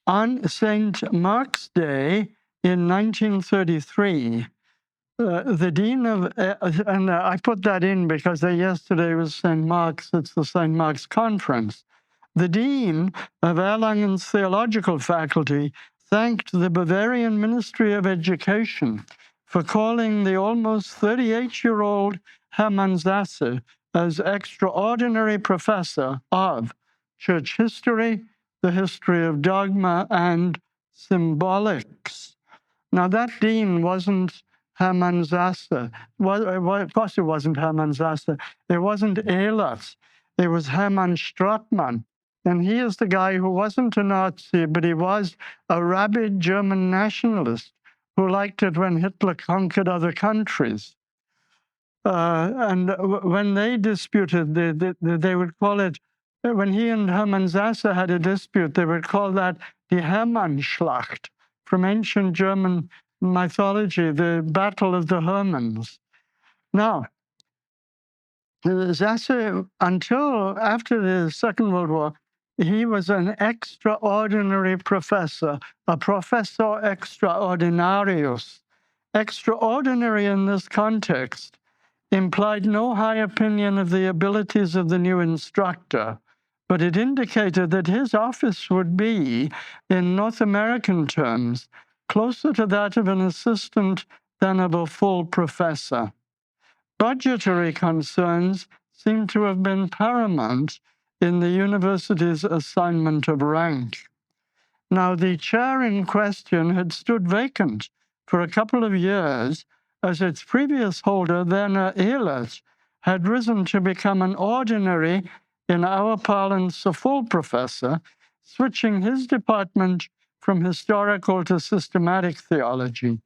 On St. Mark's Day in 1933, the dean of, and I put that in because yesterday was St. Mark's, it's the St. Mark's Conference. The dean of Erlangen's theological faculty thanked the Bavarian Ministry of Education for calling the almost 38-year-old Hermann Sasse as extraordinary professor of church history, the history of dogma, and symbolics. Now, that dean wasn't Hermann Sasse. Of course, it wasn't Hermann Sasse. It wasn't Ehlers. It was Hermann Strattmann. And he is the guy who wasn't a Nazi, but he was a rabid German nationalist who liked it when Hitler conquered other countries. And when they disputed, they would call it, when he and Hermann Sasse had a dispute, they would call that the Hermannschlacht, from ancient German mythology, the Battle of the Hermanns. Now, Sasse, until after the Second World War, he was an extraordinary professor, a professor extraordinarius. Extraordinary in this context implied no high opinion of the abilities of the new instructor, but it indicated that his office would be, in North American terms, closer to that of an assistant than of a full professor. Budgetary concerns seem to have been paramount in the university's assignment of rank. Now, the chair in question had stood vacant for a couple of years as its previous holder, Werner Ehlers, had risen to become an ordinary, in our parlance, a full professor, switching his department from historical to systematic theology.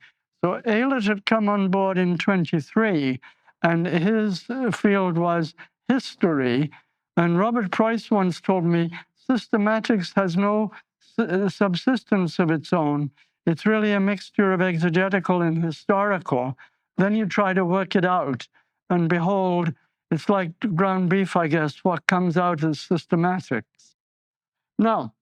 So Ehlers had come on board in 23, and his field was history. And Robert Price once told me, systematics has no subsistence of its own. It's really a mixture of exegetical and historical. Then you try to work it out, and behold, it's like ground beef, I guess. What comes out is systematics. Now,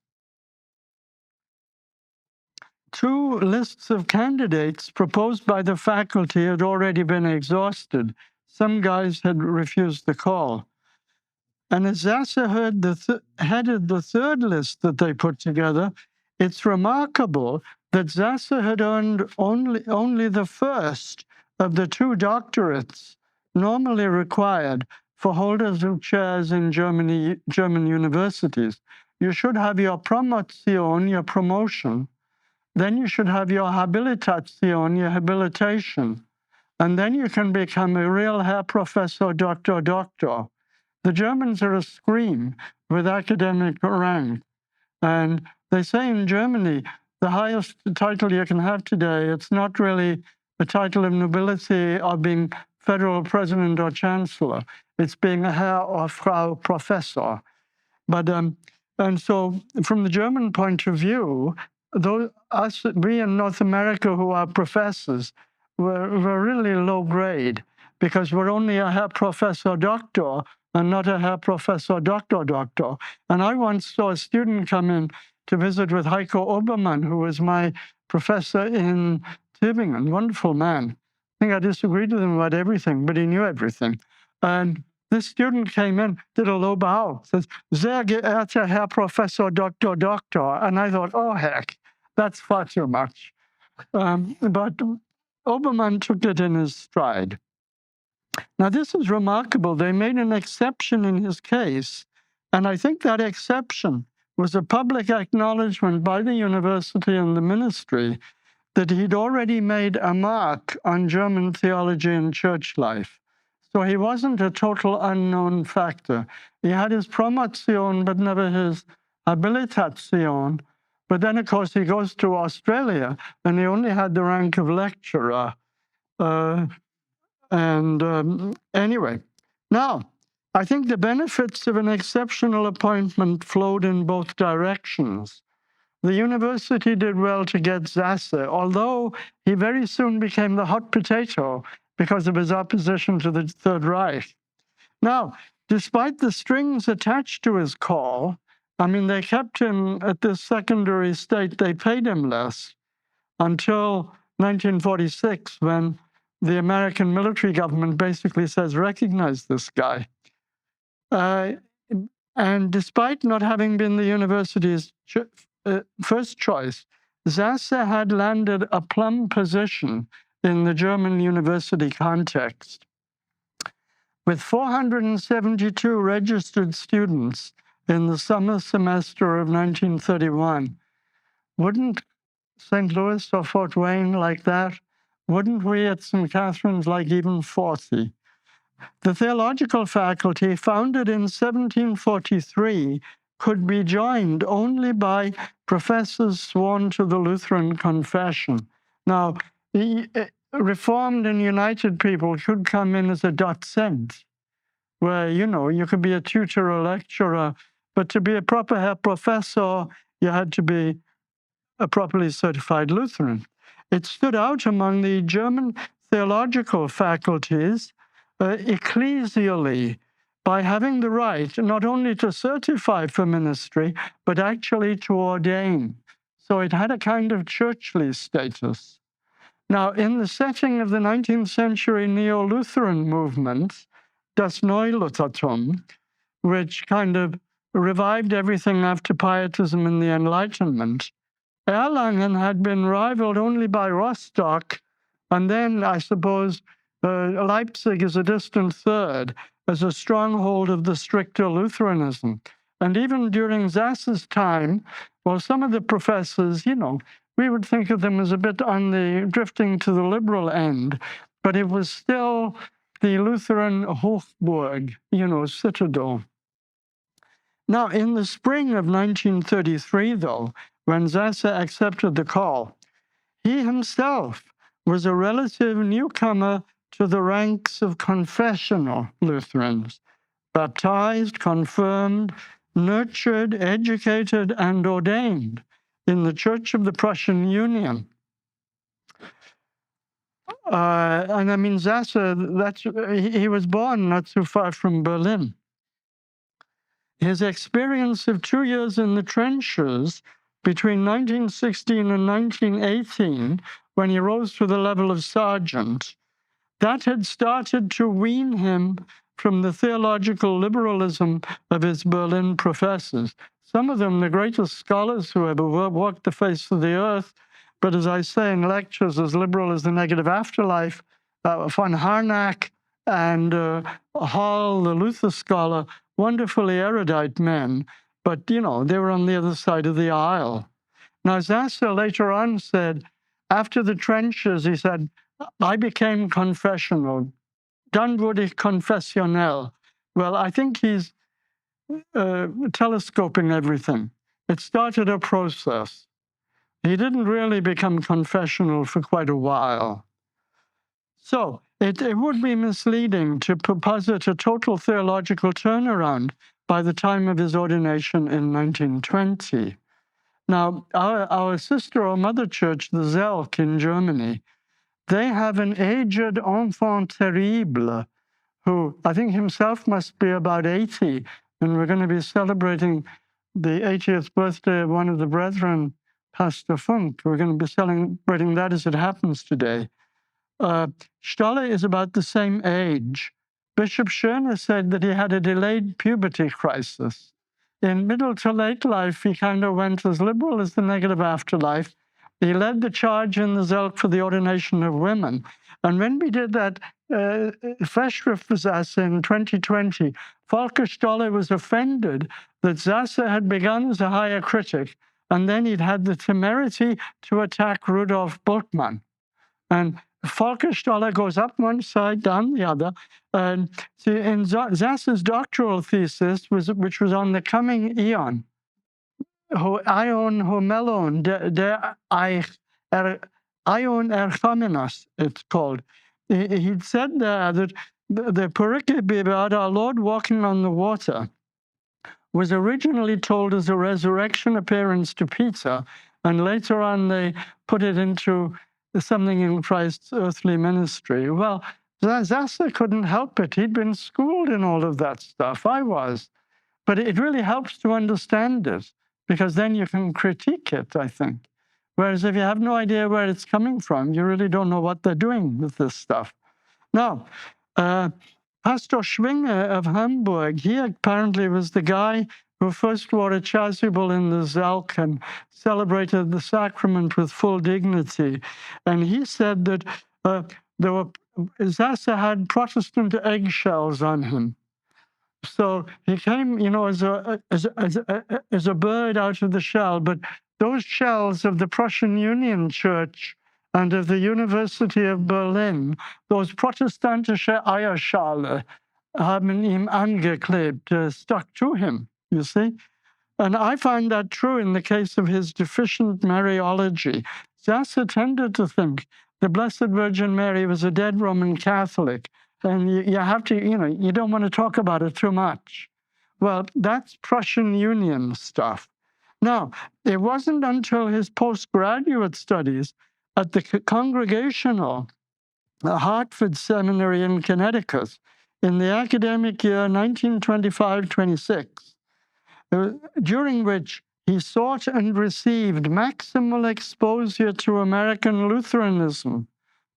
2 lists of candidates proposed by the faculty had already been exhausted. Some guys had refused the call. And as Sasse headed the 3rd list that they put together, it's remarkable that Sasse had earned only the first of the 2 doctorates normally required for holders of chairs in German universities. You should have your Promotion, your promotion. Then you should have your Habilitation, your habilitation. And then you can become a real Herr Professor, Doctor. The Germans are a scream with academic rank. And they say in Germany, the highest title you can have today, it's not really a title of nobility or being federal president or chancellor. It's being a Herr or Frau Professor. But, and so from the German point of view, we in North America who are professors, we're really low grade because we're only a Herr Professor Doctor and not a Herr Professor Doctor. And I once saw a student come in to visit with Heiko Obermann, who was my professor in Tübingen, wonderful man. I think I disagreed with him about everything, but he knew everything. And this student came in, did a low bow, says, "Sehr geehrter Herr Professor Doctor." And I thought, oh, heck, that's far too much. But Obermann took it in his stride. Now, this is remarkable. They made an exception in his case, and I think that exception was a public acknowledgement by the university and the ministry that he'd already made a mark on German theology and church life. So he wasn't a total unknown factor. He had his Promotion, but never his Habilitation. But then, of course, he goes to Australia, and he only had the rank of lecturer. Anyway, now, I think the benefits of an exceptional appointment flowed in both directions. The university did well to get Sasse, although he very soon became the hot potato because of his opposition to the Third Reich. Now, despite the strings attached to his call, I mean, they kept him at this secondary state. They paid him less until 1946, when the American military government basically says, recognize this guy. And despite not having been the university's first choice, Sasse had landed a plum position in the German university context. With 472 registered students in the summer semester of 1931, wouldn't St. Louis or Fort Wayne like that? Wouldn't we at St. Catharines like even 40? The theological faculty, founded in 1743, could be joined only by professors sworn to the Lutheran confession. Now, Reformed and United people could come in as a docent, where, you could be a tutor or lecturer, but to be a proper professor, you had to be a properly certified Lutheran. It stood out among the German theological faculties ecclesially by having the right not only to certify for ministry, but actually to ordain. So it had a kind of churchly status. Now, in the setting of the 19th century Neo-Lutheran movement, Das Neuluthertum, which kind of revived everything after Pietism and the Enlightenment, Erlangen had been rivaled only by Rostock, and then, I suppose, Leipzig is a distant third as a stronghold of the stricter Lutheranism. And even during Sasse's time, well, some of the professors, we would think of them as a bit on the drifting to the liberal end, but it was still the Lutheran Hochburg, citadel. Now, in the spring of 1933, though, when Sasse accepted the call, he himself was a relative newcomer to the ranks of confessional Lutherans, baptized, confirmed, nurtured, educated, and ordained in the Church of the Prussian Union. And I mean, Sasse, he was born not too far from Berlin. His experience of 2 years in the trenches between 1916 and 1918, when he rose to the level of sergeant, that had started to wean him from the theological liberalism of his Berlin professors. Some of them the greatest scholars who ever walked the face of the earth, but as I say in lectures, as liberal as the negative afterlife, von Harnack and Hall, the Luther scholar, wonderfully erudite men, but, they were on the other side of the aisle. Now, Sasse later on said, after the trenches, he said, I became confessional. Dann wurde ich konfessionell. Well, I think he's telescoping everything. It started a process. He didn't really become confessional for quite a while. So it would be misleading to posit a total theological turnaround by the time of his ordination in 1920. Now, our sister or mother church, the Zelk in Germany, they have an aged enfant terrible who I think himself must be about 80, and we're going to be celebrating the 80th birthday of one of the brethren, Pastor Funk. We're going to be celebrating that as it happens today. Stolle is about the same age. Bishop Schöner said that he had a delayed puberty crisis. In middle to late life, he kind of went as liberal as the negative afterlife. He led the charge in the Zelk for the ordination of women. And when we did that Festschrift for Sasse in 2020, Volker Stolle was offended that Sasse had begun as a higher critic, and then he'd had the temerity to attack Rudolf Bultmann. And Volker Stolle goes up one side, down the other. And see, in Sasse's doctoral thesis, which was on the coming eon, Ion Homelon, Ion Erchomenos, it's called. He'd said there that the pericope about our Lord walking on the water was originally told as a resurrection appearance to Peter, and later on they put it into something in Christ's earthly ministry. Well, Sasse couldn't help it. He'd been schooled in all of that stuff. I was. But it really helps to understand it, because then you can critique it, I think. Whereas if you have no idea where it's coming from, you really don't know what they're doing with this stuff. Now, Pastor Schwinger of Hamburg, he apparently was the guy who first wore a chasuble in the Zalk and celebrated the sacrament with full dignity. And he said that Sasse had Protestant eggshells on him. So he came, as a bird out of the shell. But those shells of the Prussian Union Church and of the University of Berlin, those protestantische Eierschale, haben ihm angeklebt, stuck to him, you see. And I find that true in the case of his deficient Mariology. Sasse tended to think the Blessed Virgin Mary was a dead Roman Catholic, and you have to, you don't want to talk about it too much. Well, that's Prussian Union stuff. Now, it wasn't until his postgraduate studies at the Congregational Hartford Seminary in Connecticut in the academic year 1925-26, during which he sought and received maximal exposure to American Lutheranism,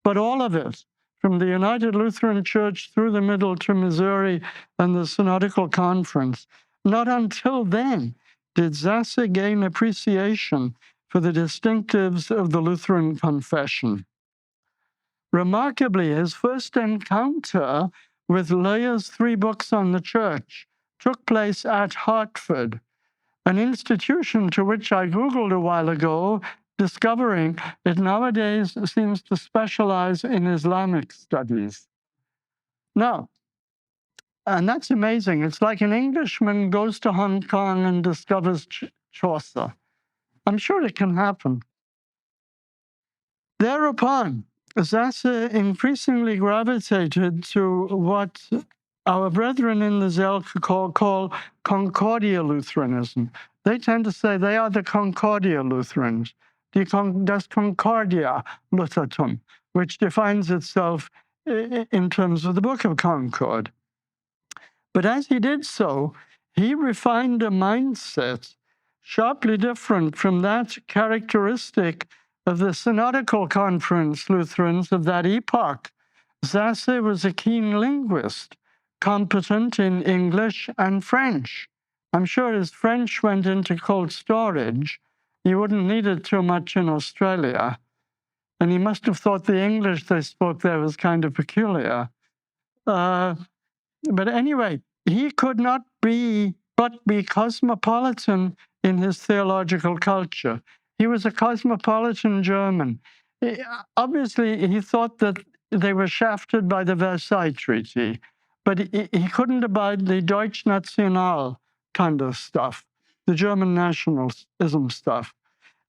but all of it, from the United Lutheran Church through the Middle to Missouri and the Synodical Conference. Not until then did Sasse gain appreciation for the distinctives of the Lutheran confession. Remarkably, his first encounter with Leyer's 3 books on the church took place at Hartford, an institution to which I Googled a while ago, discovering it nowadays seems to specialize in Islamic studies. Now, and that's amazing. It's like an Englishman goes to Hong Kong and discovers Chaucer. I'm sure it can happen. Thereupon, Sasse increasingly gravitated to what our brethren in the Zelk call Concordia Lutheranism. They tend to say they are the Concordia Lutherans, das Concordia Luthertum, which defines itself in terms of the Book of Concord. But as he did so, he refined a mindset sharply different from that characteristic of the Synodical Conference Lutherans of that epoch. Sasse was a keen linguist, competent in English and French. I'm sure his French went into cold storage. He wouldn't need it too much in Australia. And he must have thought the English they spoke there was kind of peculiar. But anyway, he could not but be cosmopolitan in his theological culture. He was a cosmopolitan German. Obviously, he thought that they were shafted by the Versailles Treaty, but he couldn't abide the Deutsch National kind of stuff, the German nationalism stuff.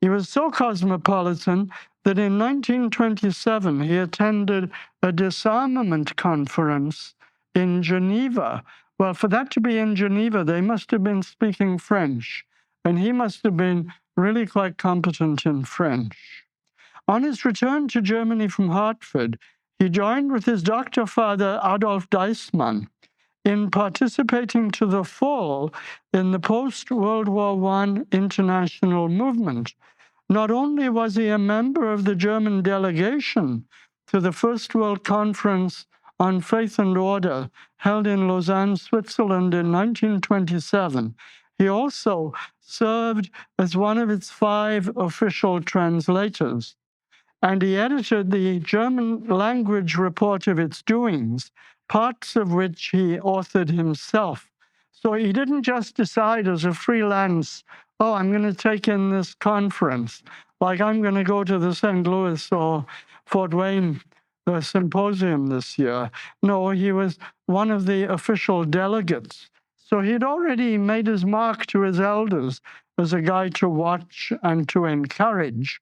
He was so cosmopolitan that in 1927 he attended a disarmament conference in Geneva. Well, for that to be in Geneva, they must have been speaking French, and he must have been really quite competent in French. On his return to Germany from Hartford, he joined with his doctor father Adolf Deissmann in participating to the full in the post-World War I international movement. Not only was he a member of the German delegation to the First World Conference on Faith and Order held in Lausanne, Switzerland in 1927, he also served as one of its 5 official translators. And he edited the German language report of its doings, parts of which he authored himself. So he didn't just decide as a freelance, oh, I'm going to take in this conference, like I'm going to go to the St. Louis or Fort Wayne symposium this year. No, he was one of the official delegates. So he'd already made his mark to his elders as a guy to watch and to encourage.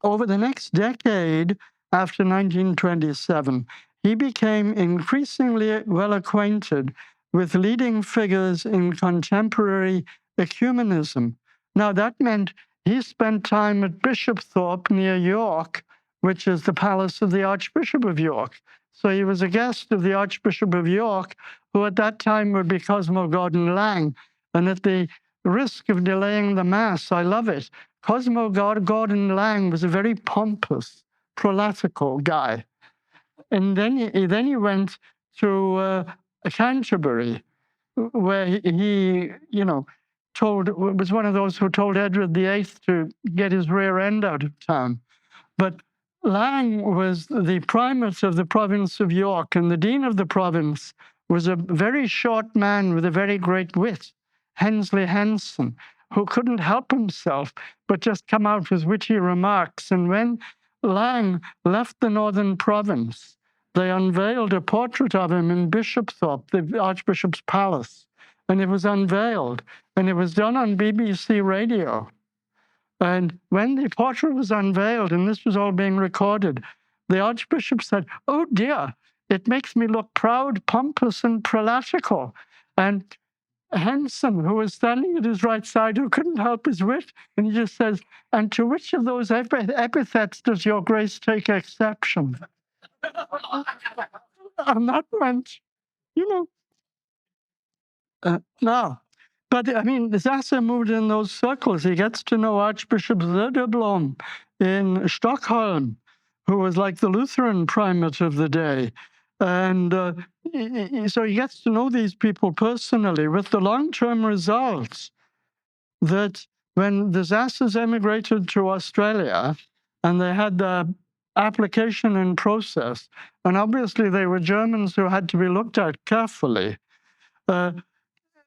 Over the next decade, after 1927, he became increasingly well acquainted with leading figures in contemporary ecumenism. Now, that meant he spent time at Bishopthorpe near York, which is the palace of the Archbishop of York. So he was a guest of the Archbishop of York, who at that time would be Cosmo Gordon Lang. And at the risk of delaying the Mass, I love it, Cosmo Gordon Lang was a very pompous, prolatical guy. And then he went to Canterbury, where he was one of those who told Edward VIII to get his rear end out of town. But Lang was the primate of the province of York, and the dean of the province was a very short man with a very great wit, Hensley Henson, who couldn't help himself but just come out with witty remarks. And when Lang left the northern province, they unveiled a portrait of him in Bishopthorpe, the Archbishop's palace, and it was unveiled, and it was done on BBC radio. And when the portrait was unveiled, and this was all being recorded, the Archbishop said, "Oh dear, it makes me look proud, pompous, and prolatical." And Henson, who was standing at his right side, who couldn't help his wit, and he just says, "And to which of those epithets does your grace take exception?" And that went, now. But I mean, Sasse moved in those circles. He gets to know Archbishop Söderblom in Stockholm, who was like the Lutheran primate of the day. And so he gets to know these people personally, with the long-term results that when the Sasses emigrated to Australia and they had the application in process, and obviously they were Germans who had to be looked at carefully,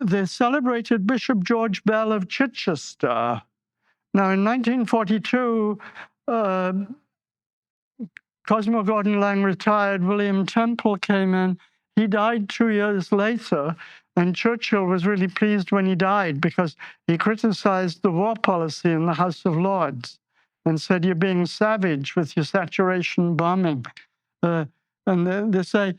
they celebrated Bishop George Bell of Chichester. Now, in 1942, Cosmo Gordon Lang retired, William Temple came in. He died 2 years later, and Churchill was really pleased when he died because he criticized the war policy in the House of Lords and said, "You're being savage with your saturation bombing." And they say,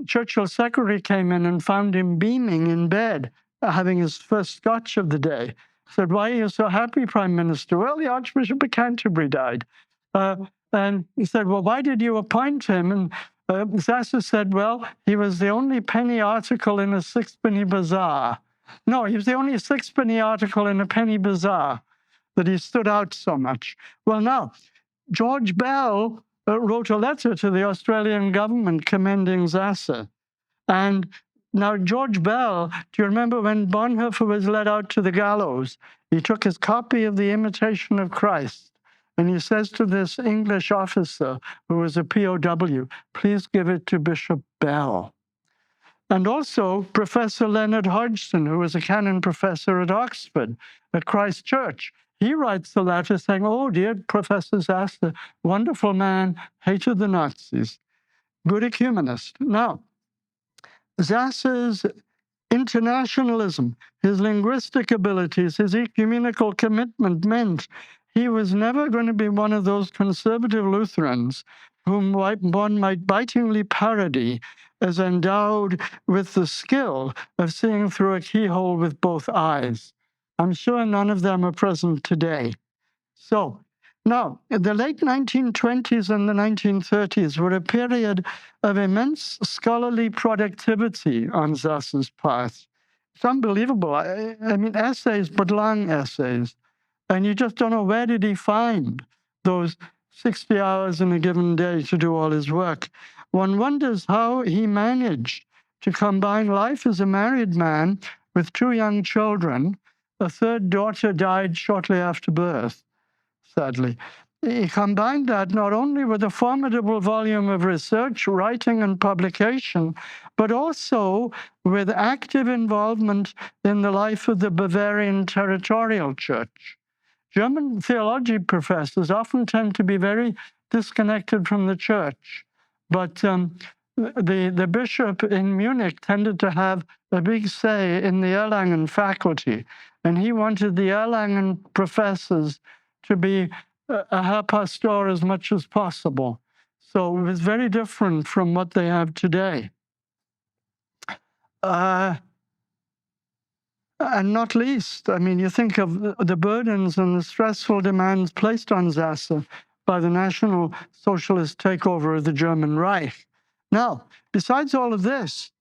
Churchill's secretary came in and found him beaming in bed, having his first scotch of the day. Said, "Why are you so happy, Prime Minister?" "Well, the Archbishop of Canterbury died." And he said, "Well, why did you appoint him?" And Sasse said, "Well, he was the only penny article in a sixpenny bazaar." No, he was the only sixpenny article in a penny bazaar, that he stood out so much. Well, now, George Bell wrote a letter to the Australian government commending Sasse. And now George Bell, do you remember when Bonhoeffer was led out to the gallows? He took his copy of The Imitation of Christ, and he says to this English officer who was a POW, "Please give it to Bishop Bell." And also Professor Leonard Hodgson, who was a canon professor at Oxford, at Christ Church. He writes a letter saying, "Oh, dear Professor Sasse, wonderful man, hated the Nazis, good ecumenist." Now, Sasse's internationalism, his linguistic abilities, his ecumenical commitment meant he was never going to be one of those conservative Lutherans whom one might bitingly parody as endowed with the skill of seeing through a keyhole with both eyes. I'm sure none of them are present today. So, now, the late 1920s and the 1930s were a period of immense scholarly productivity on Sasse's part. It's unbelievable. I mean, essays, but long essays. And you just don't know, where did he find those 60 hours in a given day to do all his work? One wonders how he managed to combine life as a married man with 2 young children. A third daughter died shortly after birth, sadly. He combined that not only with a formidable volume of research, writing, and publication, but also with active involvement in the life of the Bavarian Territorial Church. German theology professors often tend to be very disconnected from the church, but the bishop in Munich tended to have a big say in the Erlangen faculty, and he wanted the Erlangen professors to be a Herr Pastor as much as possible. So it was very different from what they have today. And not least, I mean, you think of the burdens and the stressful demands placed on Sasse by the National Socialist takeover of the German Reich. Now, besides all of this,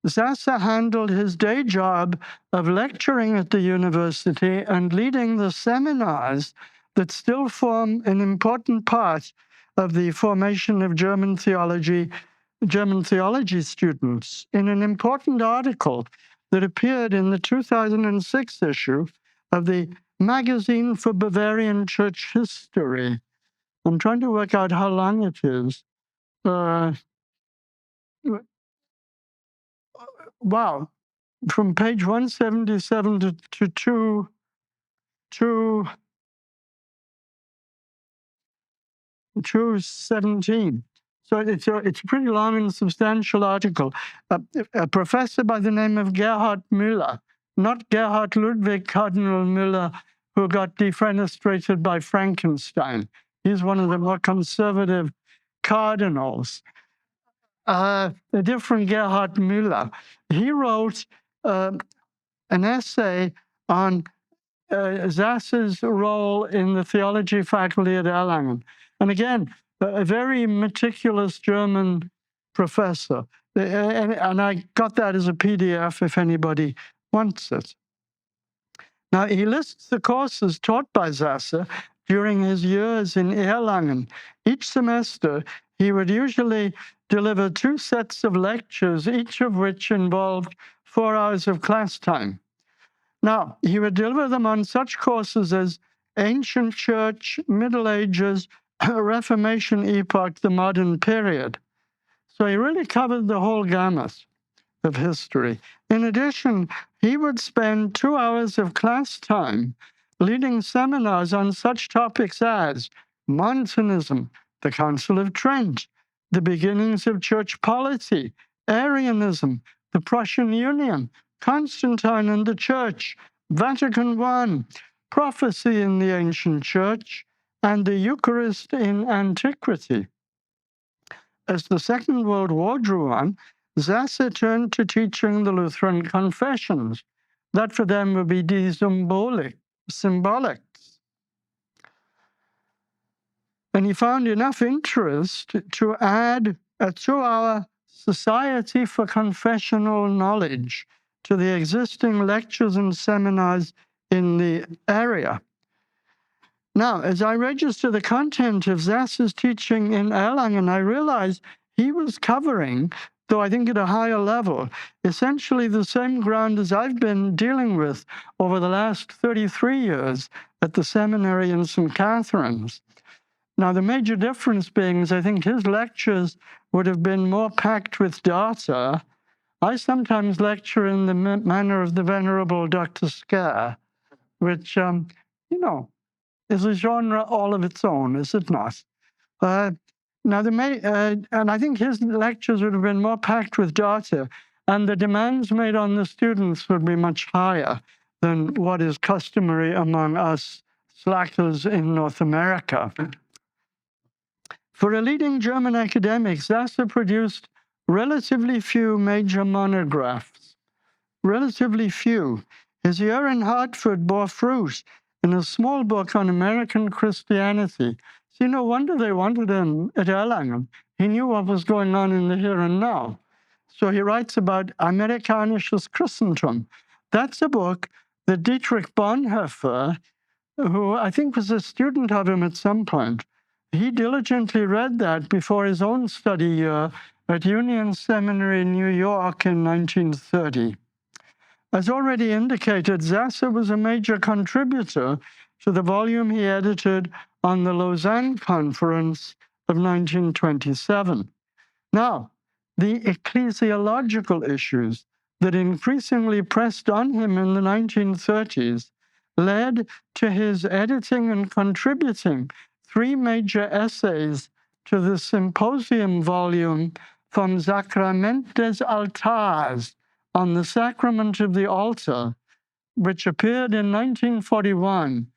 Sasse handled his day job of lecturing at the university and leading the seminars that still form an important part of the formation of German theology students. In an important article that appeared in the 2006 issue of the Magazine for Bavarian Church History. I'm trying to work out how long it is. Wow, from page 177 to 217. So it's a pretty long and substantial article. A professor by the name of Gerhard Müller, not Gerhard Ludwig Cardinal Müller, who got defenestrated by Frankenstein. He's one of the more conservative cardinals. A different Gerhard Müller. He wrote an essay on Sasse's role in the theology faculty at Erlangen. And again, a very meticulous German professor. And I got that as a PDF if anybody wants it. Now, he lists the courses taught by Sasse during his years in Erlangen. Each semester, he would usually deliver 2 sets of lectures, each of which involved 4 hours of class time. Now, he would deliver them on such courses as Ancient Church, Middle Ages, Reformation epoch, the modern period. So he really covered the whole gamut of history. In addition, he would spend 2 hours of class time leading seminars on such topics as Montanism, the Council of Trent, the beginnings of church polity, Arianism, the Prussian Union, Constantine and the Church, Vatican I, prophecy in the ancient church, and the Eucharist in antiquity. As the Second World War drew on, Sasse turned to teaching the Lutheran confessions. That for them would be die symbolics. And he found enough interest to add a 2-hour Society for Confessional Knowledge to the existing lectures and seminars in the area. Now, as I register the content of Sasse's teaching in Erlangen, I realize he was covering, though I think at a higher level, essentially the same ground as I've been dealing with over the last 33 years at the seminary in St. Catharines. Now, the major difference being is I think his lectures would have been more packed with data. I sometimes lecture in the manner of the Venerable Dr. Scare, which, is a genre all of its own, is it not? And I think his lectures would have been more packed with data, and the demands made on the students would be much higher than what is customary among us slackers in North America. For a leading German academic, Sasse produced relatively few major monographs. Relatively few. His year in Hartford bore fruit in a small book on American Christianity. See, no wonder they wanted him at Erlangen. He knew what was going on in the here and now. So he writes about Amerikanisches Christentum. That's a book that Dietrich Bonhoeffer, who I think was a student of him at some point, he diligently read that before his own study year at Union Seminary in New York in 1930. As already indicated, Sasse was a major contributor to the volume he edited on the Lausanne Conference of 1927. Now, the ecclesiological issues that increasingly pressed on him in the 1930s led to his editing and contributing 3 major essays to the symposium volume Vom Sakrament des Altars, on the sacrament of the altar, which appeared in 1941,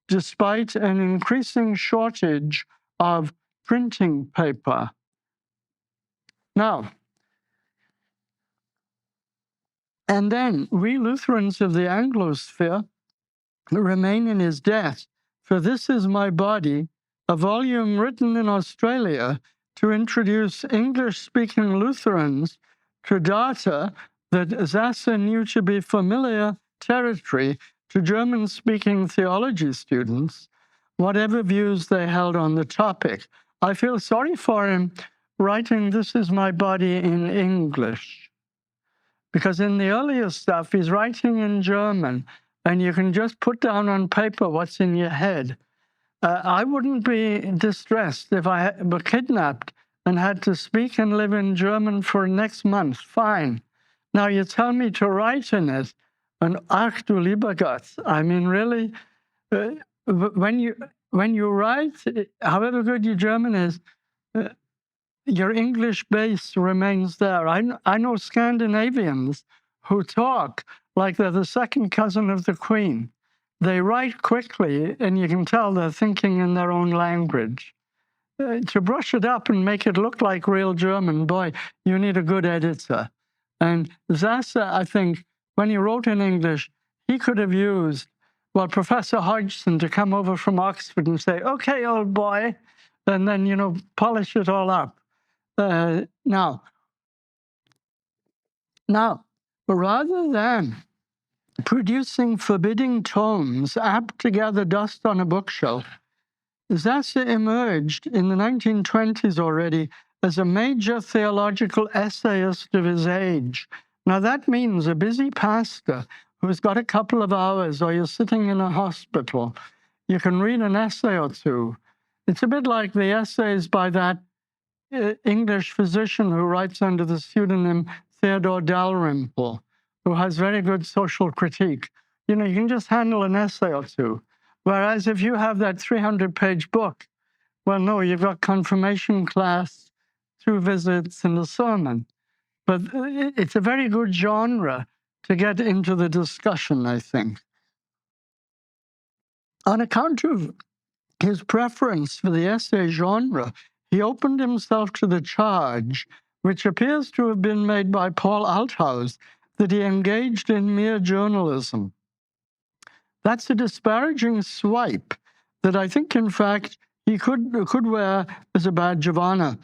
despite an increasing shortage of printing paper. Now, and then we Lutherans of the Anglosphere remain in his debt, for This Is My Body, a volume written in Australia to introduce English-speaking Lutherans to data that Sasse knew to be familiar territory to German-speaking theology students, whatever views they held on the topic. I feel sorry for him writing "This is my body" in English, because in the earlier stuff, he's writing in German, and you can just put down on paper what's in your head. I wouldn't be distressed if I were kidnapped and had to speak and live in German for next month. Fine. Now you tell me to write in it, and ach du lieber Gott. I mean, really, when you write, however good your German is, your English base remains there. I know Scandinavians who talk like they're the second cousin of the Queen. They write quickly, and you can tell they're thinking in their own language. To brush it up and make it look like real German, boy, you need a good editor. And Sasse, I think, when he wrote in English, he could have used, well, Professor Hodgson to come over from Oxford and say, "Okay, old boy," and then, polish it all up. Now, rather than producing forbidding tomes apt to gather dust on a bookshelf, Sasse emerged in the 1920s already as a major theological essayist of his age. Now that means a busy pastor who's got a couple of hours, or you're sitting in a hospital, you can read an essay or two. It's a bit like the essays by that English physician who writes under the pseudonym Theodore Dalrymple, who has very good social critique. You can just handle an essay or two. Whereas if you have that 300-page book, well, no, you've got confirmation class, 2 visits, and a sermon. But it's a very good genre to get into the discussion, I think. On account of his preference for the essay genre, he opened himself to the charge, which appears to have been made by Paul Althaus, that he engaged in mere journalism. That's a disparaging swipe that I think, in fact, he could wear as a badge of honor.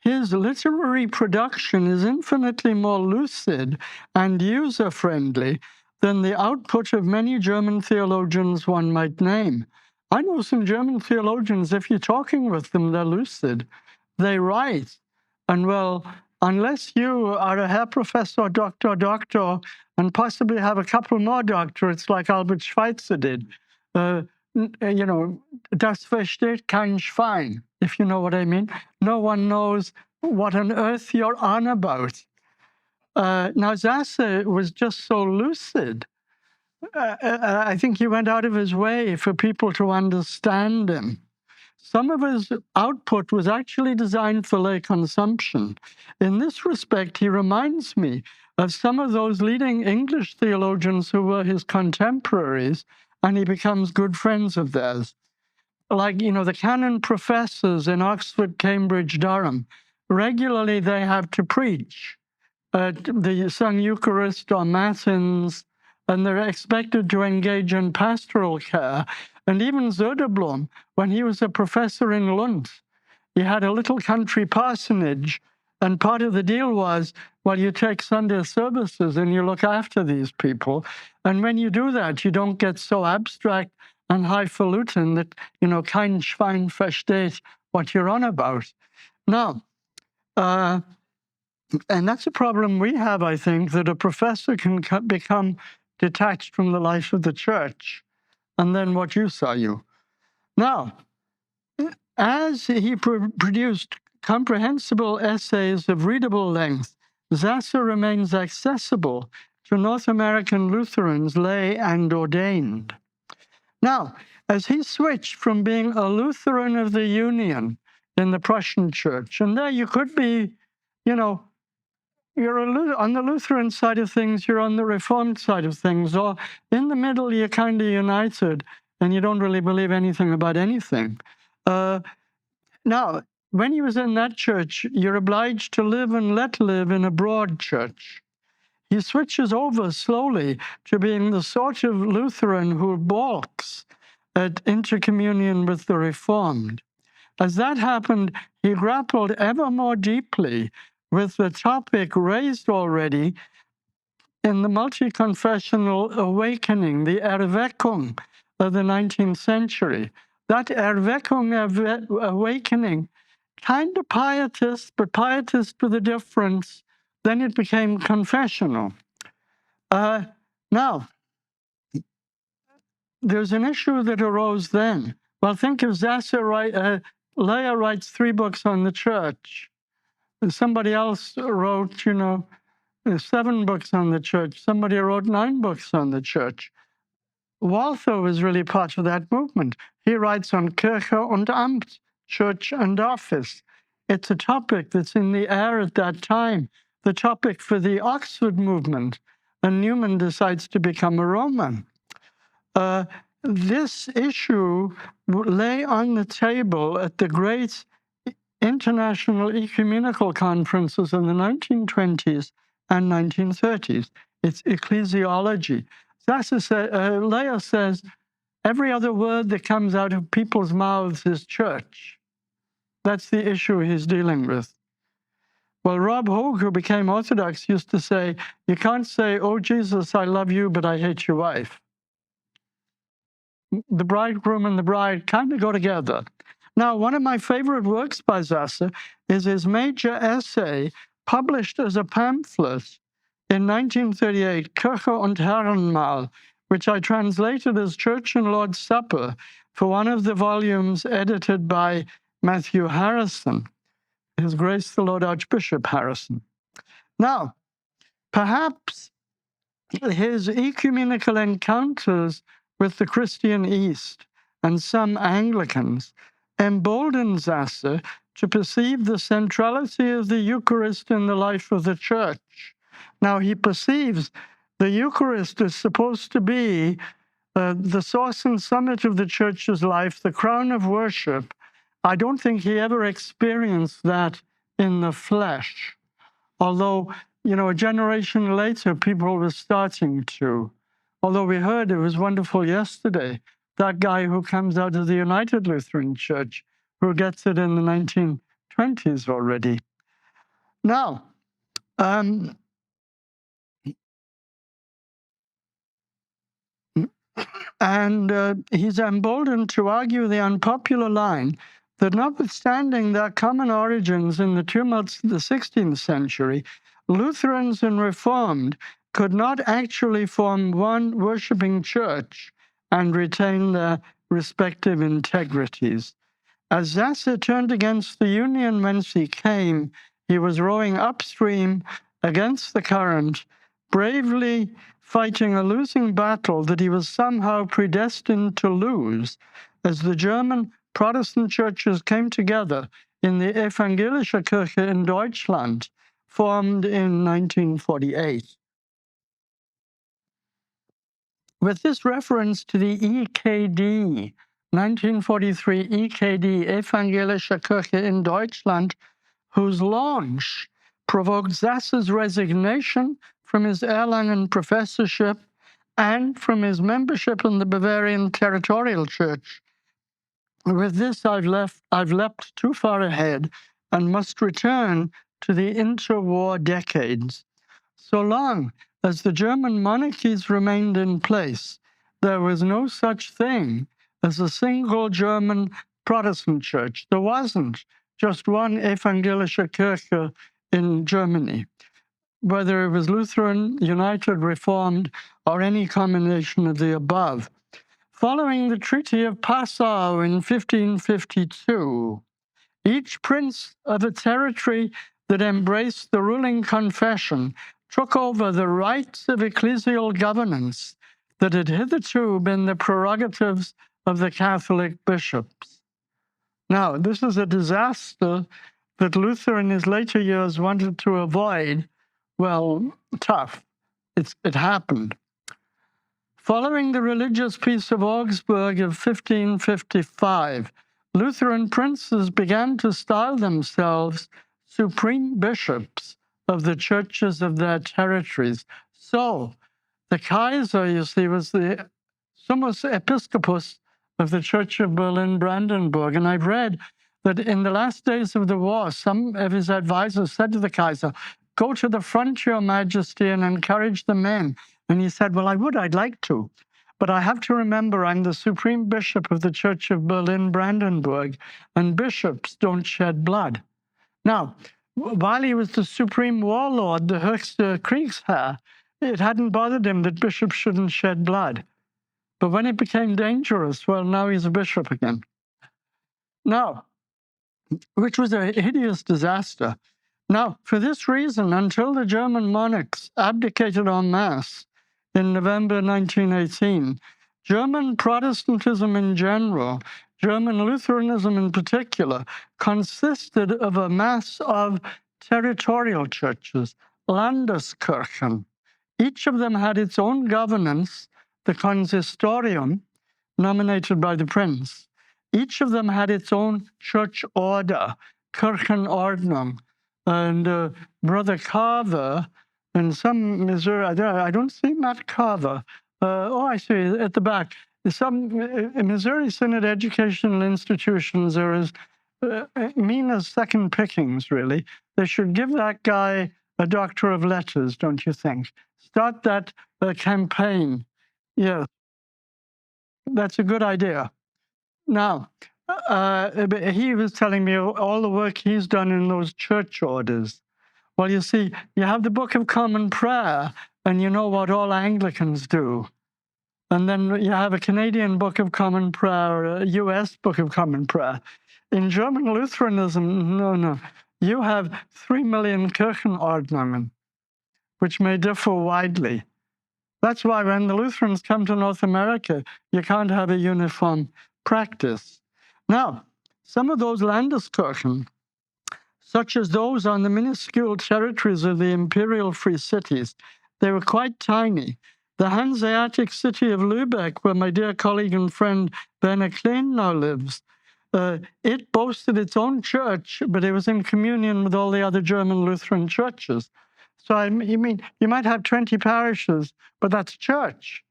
His literary production is infinitely more lucid and user-friendly than the output of many German theologians one might name. I know some German theologians, if you're talking with them, they're lucid. They write. And well, unless you are a Herr Professor, Doctor, and possibly have a couple more doctorates like Albert Schweitzer did, das versteht kein Schwein, if you know what I mean. No one knows what on earth you're on about. Now, Sasse was just so lucid. I think he went out of his way for people to understand him. Some of his output was actually designed for lay consumption. In this respect, he reminds me of some of those leading English theologians who were his contemporaries, and he becomes good friends of theirs. Like, the canon professors in Oxford, Cambridge, Durham, regularly they have to preach the sung Eucharist or Matins, and they're expected to engage in pastoral care. And even Söderblom, when he was a professor in Lund, he had a little country parsonage, and part of the deal was, well, you take Sunday services and you look after these people. And when you do that, you don't get so abstract and highfalutin that, kein Schwein versteht what you're on about. Now, and that's a problem we have, I think, that a professor can become detached from the life of the church. And then what use are you? Now, as he produced comprehensible essays of readable length, Sasse remains accessible to North American Lutherans, lay and ordained. Now, as he switched from being a Lutheran of the Union in the Prussian church, and there you could be, you're on the Lutheran side of things, you're on the Reformed side of things, or in the middle, you're kind of united, and you don't really believe anything about anything. Now, when he was in that church, you're obliged to live and let live in a broad church. He switches over slowly to being the sort of Lutheran who balks at intercommunion with the Reformed. As that happened, he grappled ever more deeply with the topic raised already in the multi-confessional awakening, the Erweckung of the 19th century. That Erweckung awakening, kind of pietist, but pietist with a difference. Then it became confessional. Now, there's an issue that arose then. Well, think of Sasse, Leah writes 3 books on the church. Somebody else wrote, 7 books on the church. Somebody wrote 9 books on the church. Walther was really part of that movement. He writes on Kirche und Amt, church and office. It's a topic that's in the air at that time, the topic for the Oxford movement. And Newman decides to become a Roman. This issue lay on the table at the great international ecumenical conferences in the 1920s and 1930s. It's ecclesiology. Leah says, every other word that comes out of people's mouths is church. That's the issue he's dealing with. Well, Rob Hogue, who became Orthodox, used to say, you can't say, oh, Jesus, I love you, but I hate your wife. The bridegroom and the bride kind of go together. Now, one of my favorite works by Sasse is his major essay published as a pamphlet in 1938, Kirche und Herrenmahl, which I translated as Church and Lord's Supper for one of the volumes edited by Matthew Harrison, His Grace the Lord Archbishop Harrison. Now, perhaps his ecumenical encounters with the Christian East and some Anglicans emboldened Sasse to perceive the centrality of the Eucharist in the life of the Church. Now, he perceives the Eucharist is supposed to be the source and summit of the Church's life, the crown of worship. I don't think he ever experienced that in the flesh, although, a generation later, people were starting to. Although we heard, it was wonderful yesterday, that guy who comes out of the United Lutheran Church, who gets it in the 1920s already. Now, he's emboldened to argue the unpopular line that notwithstanding their common origins in the tumults of the 16th century, Lutherans and Reformed could not actually form one worshiping church and retain their respective integrities. As Sasse turned against the union whence he came, he was rowing upstream against the current, bravely fighting a losing battle that he was somehow predestined to lose, as the German Protestant churches came together in the Evangelische Kirche in Deutschland, formed in 1948. With this reference to the EKD, 1943 EKD, Evangelische Kirche in Deutschland, whose launch provoked Sasse's resignation from his Erlangen professorship and from his membership in the Bavarian Territorial Church. With this, I've leapt too far ahead and must return to the interwar decades. So long as the German monarchies remained in place, there was no such thing as a single German Protestant church. There wasn't just one Evangelische Kirche in Germany, whether it was Lutheran, United, Reformed, or any combination of the above. Following the Treaty of Passau in 1552, each prince of a territory that embraced the ruling confession took over the rights of ecclesial governance that had hitherto been the prerogatives of the Catholic bishops. Now, this is a disaster that Luther in his later years wanted to avoid. Well, tough. It happened. Following the religious peace of Augsburg of 1555, Lutheran princes began to style themselves supreme bishops of the churches of their territories. So, the Kaiser, you see, was the Summus Episcopus of the Church of Berlin-Brandenburg. And I've read that in the last days of the war, some of his advisors said to the Kaiser, "Go to the front, Your Majesty, and encourage the men." And he said, "Well, I'd like to. But I have to remember I'm the Supreme Bishop of the Church of Berlin-Brandenburg, and bishops don't shed blood." Now, while he was the Supreme Warlord, the Höchste Kriegsherr, it hadn't bothered him that bishops shouldn't shed blood. But when it became dangerous, well, now he's a bishop again. Now, which was a hideous disaster. Now, for this reason, until the German monarchs abdicated en masse in November 1918, German Protestantism in general, German Lutheranism in particular, consisted of a mass of territorial churches, Landeskirchen. Each of them had its own governance, the Konsistorium, nominated by the prince. Each of them had its own church order, Kirchenordnung. And Brother Carver, in some Missouri, I don't see Matt Carver. I see at the back. Some Missouri Synod educational institutions are as mean as second pickings, really. They should give that guy a Doctor of Letters, don't you think? Start that campaign. Yes, that's a good idea. Now, he was telling me all the work he's done in those church orders. Well, you see, you have the Book of Common Prayer, and you know what all Anglicans do. And then you have a Canadian Book of Common Prayer, a US Book of Common Prayer. In German Lutheranism, no. You have 3 million Kirchenordnungen, which may differ widely. That's why when the Lutherans come to North America, you can't have a uniform practice. Now, some of those Landeskirchen, such as those on the minuscule territories of the imperial free cities, they were quite tiny. The Hanseatic city of Lübeck, where my dear colleague and friend Werner Klein now lives, it boasted its own church, but it was in communion with all the other German Lutheran churches. So you might have 20 parishes, but that's a church.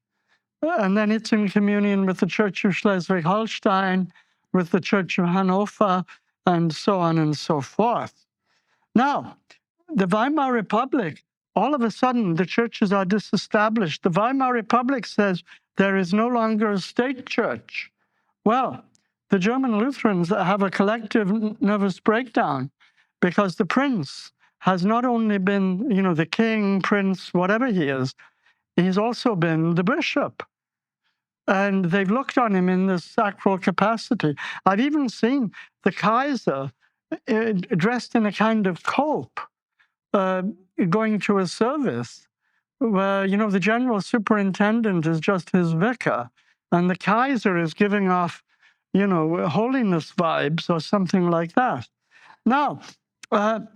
And then it's in communion with the Church of Schleswig-Holstein, with the Church of Hanover, and so on and so forth. Now, the Weimar Republic, all of a sudden, the churches are disestablished. The Weimar Republic says there is no longer a state church. Well, the German Lutherans have a collective nervous breakdown because the prince has not only been, the king, prince, whatever he is, he's also been the bishop. And they've looked on him in this sacral capacity. I've even seen the Kaiser dressed in a kind of cope, going to a service where, the general superintendent is just his vicar, and the Kaiser is giving off, holiness vibes or something like that. Now, the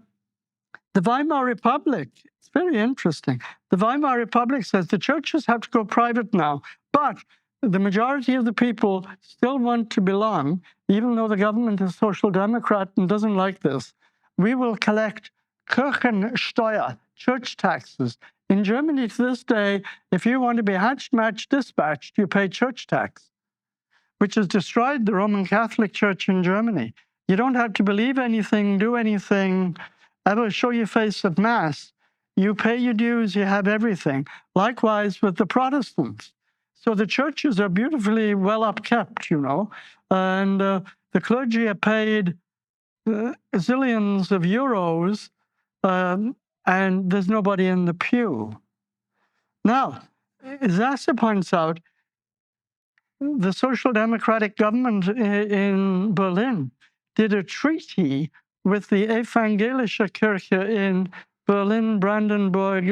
Weimar Republic, it's very interesting. The Weimar Republic says the churches have to go private now, but the majority of the people still want to belong, even though the government is Social Democrat and doesn't like this. We will collect Kirchensteuer, church taxes. In Germany to this day, if you want to be hatched, matched, dispatched, you pay church tax, which has destroyed the Roman Catholic Church in Germany. You don't have to believe anything, do anything, ever show your face at Mass. You pay your dues, you have everything. Likewise with the Protestants. So the churches are beautifully well upkept, and the clergy are paid zillions of euros, and there's nobody in the pew. Now, Sasse points out, the Social Democratic government in Berlin did a treaty with the Evangelische Kirche in Berlin-Brandenburg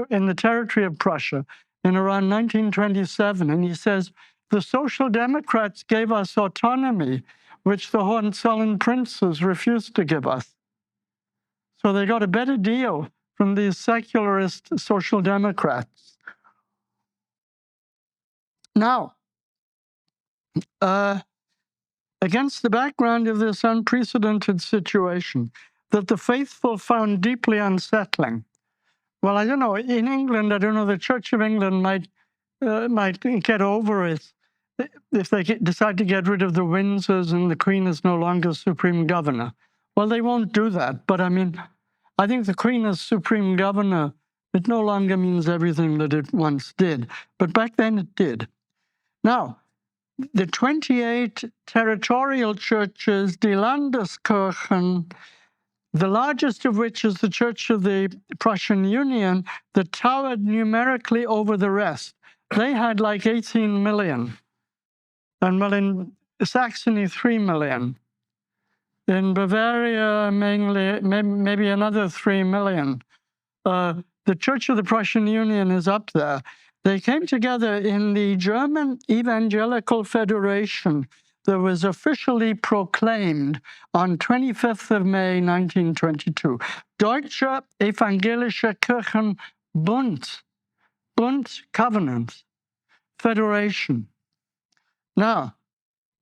in the territory of Prussia in around 1927. And he says, the Social Democrats gave us autonomy, which the Hohenzollern princes refused to give us. So they got a better deal from these secularist Social Democrats. Now, against the background of this unprecedented situation that the faithful found deeply unsettling, well, I don't know, in England, the Church of England might get over it if they decide to get rid of the Windsors and the Queen is no longer supreme governor. Well, they won't do that. But I mean, I think the Queen as supreme governor, it no longer means everything that it once did. But back then it did. Now, the 28 territorial churches, die Landeskirchen, the largest of which is the Church of the Prussian Union, that towered numerically over the rest. They had like 18 million. And well, in Saxony, 3 million. In Bavaria, mainly, maybe another 3 million. The Church of the Prussian Union is up there. They came together in the German Evangelical Federation that was officially proclaimed on 25th of May, 1922. Deutsche Evangelische Kirchenbund, Bund, Covenant, Federation. Now,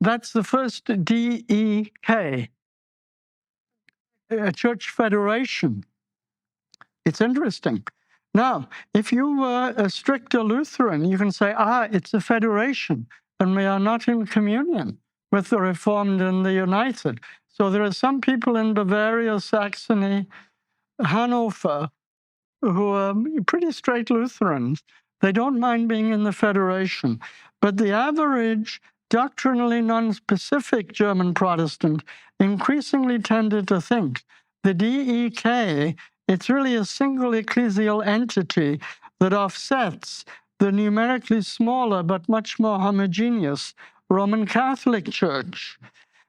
that's the first DEK, a church federation. It's interesting. Now, if you were a stricter Lutheran, you can say, it's a federation, and we are not in communion with the Reformed and the United. So there are some people in Bavaria, Saxony, Hanover, who are pretty straight Lutherans. They don't mind being in the federation. But the average, doctrinally non-specific German Protestant increasingly tended to think the DEK, it's really a single ecclesial entity that offsets the numerically smaller but much more homogeneous Roman Catholic Church.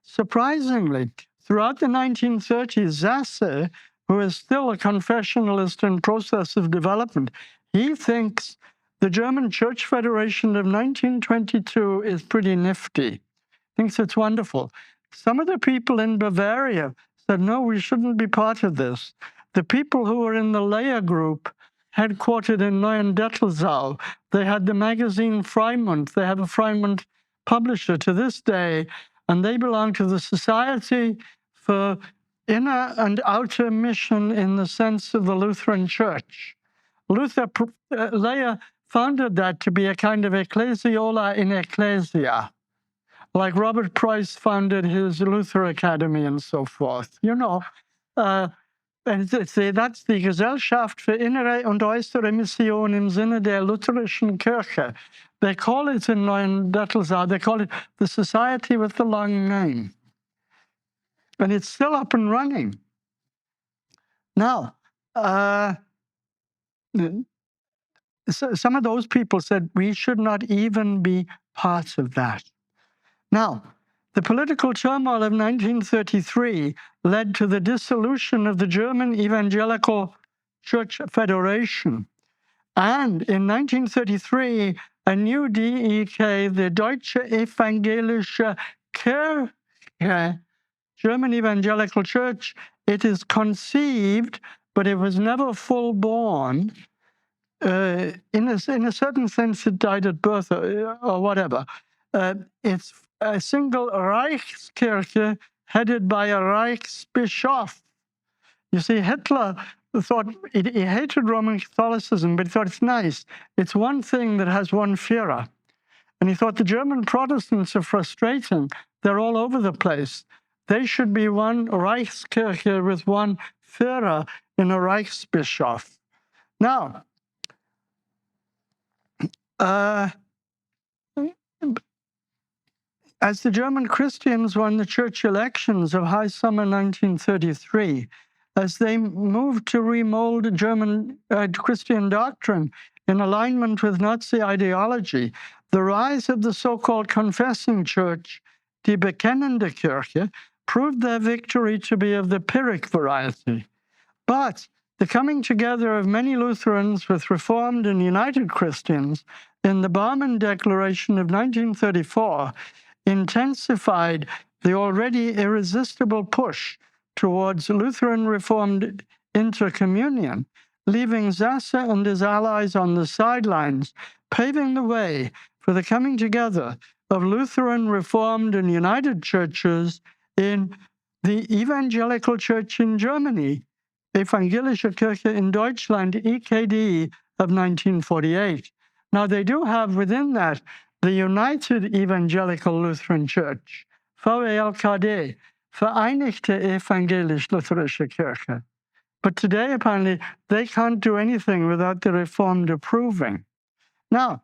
Surprisingly, throughout the 1930s, Sasse, who is still a confessionalist in process of development, he thinks the German Church Federation of 1922 is pretty nifty. Thinks it's wonderful. Some of the people in Bavaria said, no, we shouldn't be part of this. The people who were in the Leyer group, headquartered in Neuendettelsau, they had the magazine Freimund. They have a Freimund publisher to this day, and they belong to the Society for Inner and Outer Mission in the sense of the Lutheran Church. Leyer founded that to be a kind of ecclesiola in ecclesia, like Robert Price founded his Luther Academy and so forth. You know, and that's die Gesellschaft für innere und äußere Mission im Sinne der lutherischen Kirche. They call it in Neuendettelsau, they call it the Society with the long name. And it's still up and running. Now, some of those people said we should not even be part of that. Now, the political turmoil of 1933 led to the dissolution of the German Evangelical Church Federation. And in 1933, a new DEK, the Deutsche Evangelische Kirche, German Evangelical Church, it is conceived, but it was never full-born. In a certain sense, it died at birth or whatever. It's a single Reichskirche headed by a Reichsbischof. You see, Hitler thought he hated Roman Catholicism, but he thought it's nice. It's one thing that has one Führer. And he thought the German Protestants are frustrating. They're all over the place. They should be one Reichskirche with one Führer in a Reichsbischof. Now, as the German Christians won the church elections of high summer 1933, as they moved to remold German Christian doctrine in alignment with Nazi ideology, the rise of the so-called confessing church, die Bekennende Kirche, proved their victory to be of the Pyrrhic variety. But the coming together of many Lutherans with Reformed and United Christians in the Barmen Declaration of 1934 intensified the already irresistible push towards Lutheran Reformed intercommunion, leaving Sasse and his allies on the sidelines, paving the way for the coming together of Lutheran, Reformed, and United churches in the Evangelical Church in Germany, Evangelische Kirche in Deutschland, EKD, of 1948. Now, they do have within that the United Evangelical Lutheran Church, VELKD, Vereinigte Evangelisch-Lutherische Kirche. But today, apparently, they can't do anything without the Reformed approving. Now,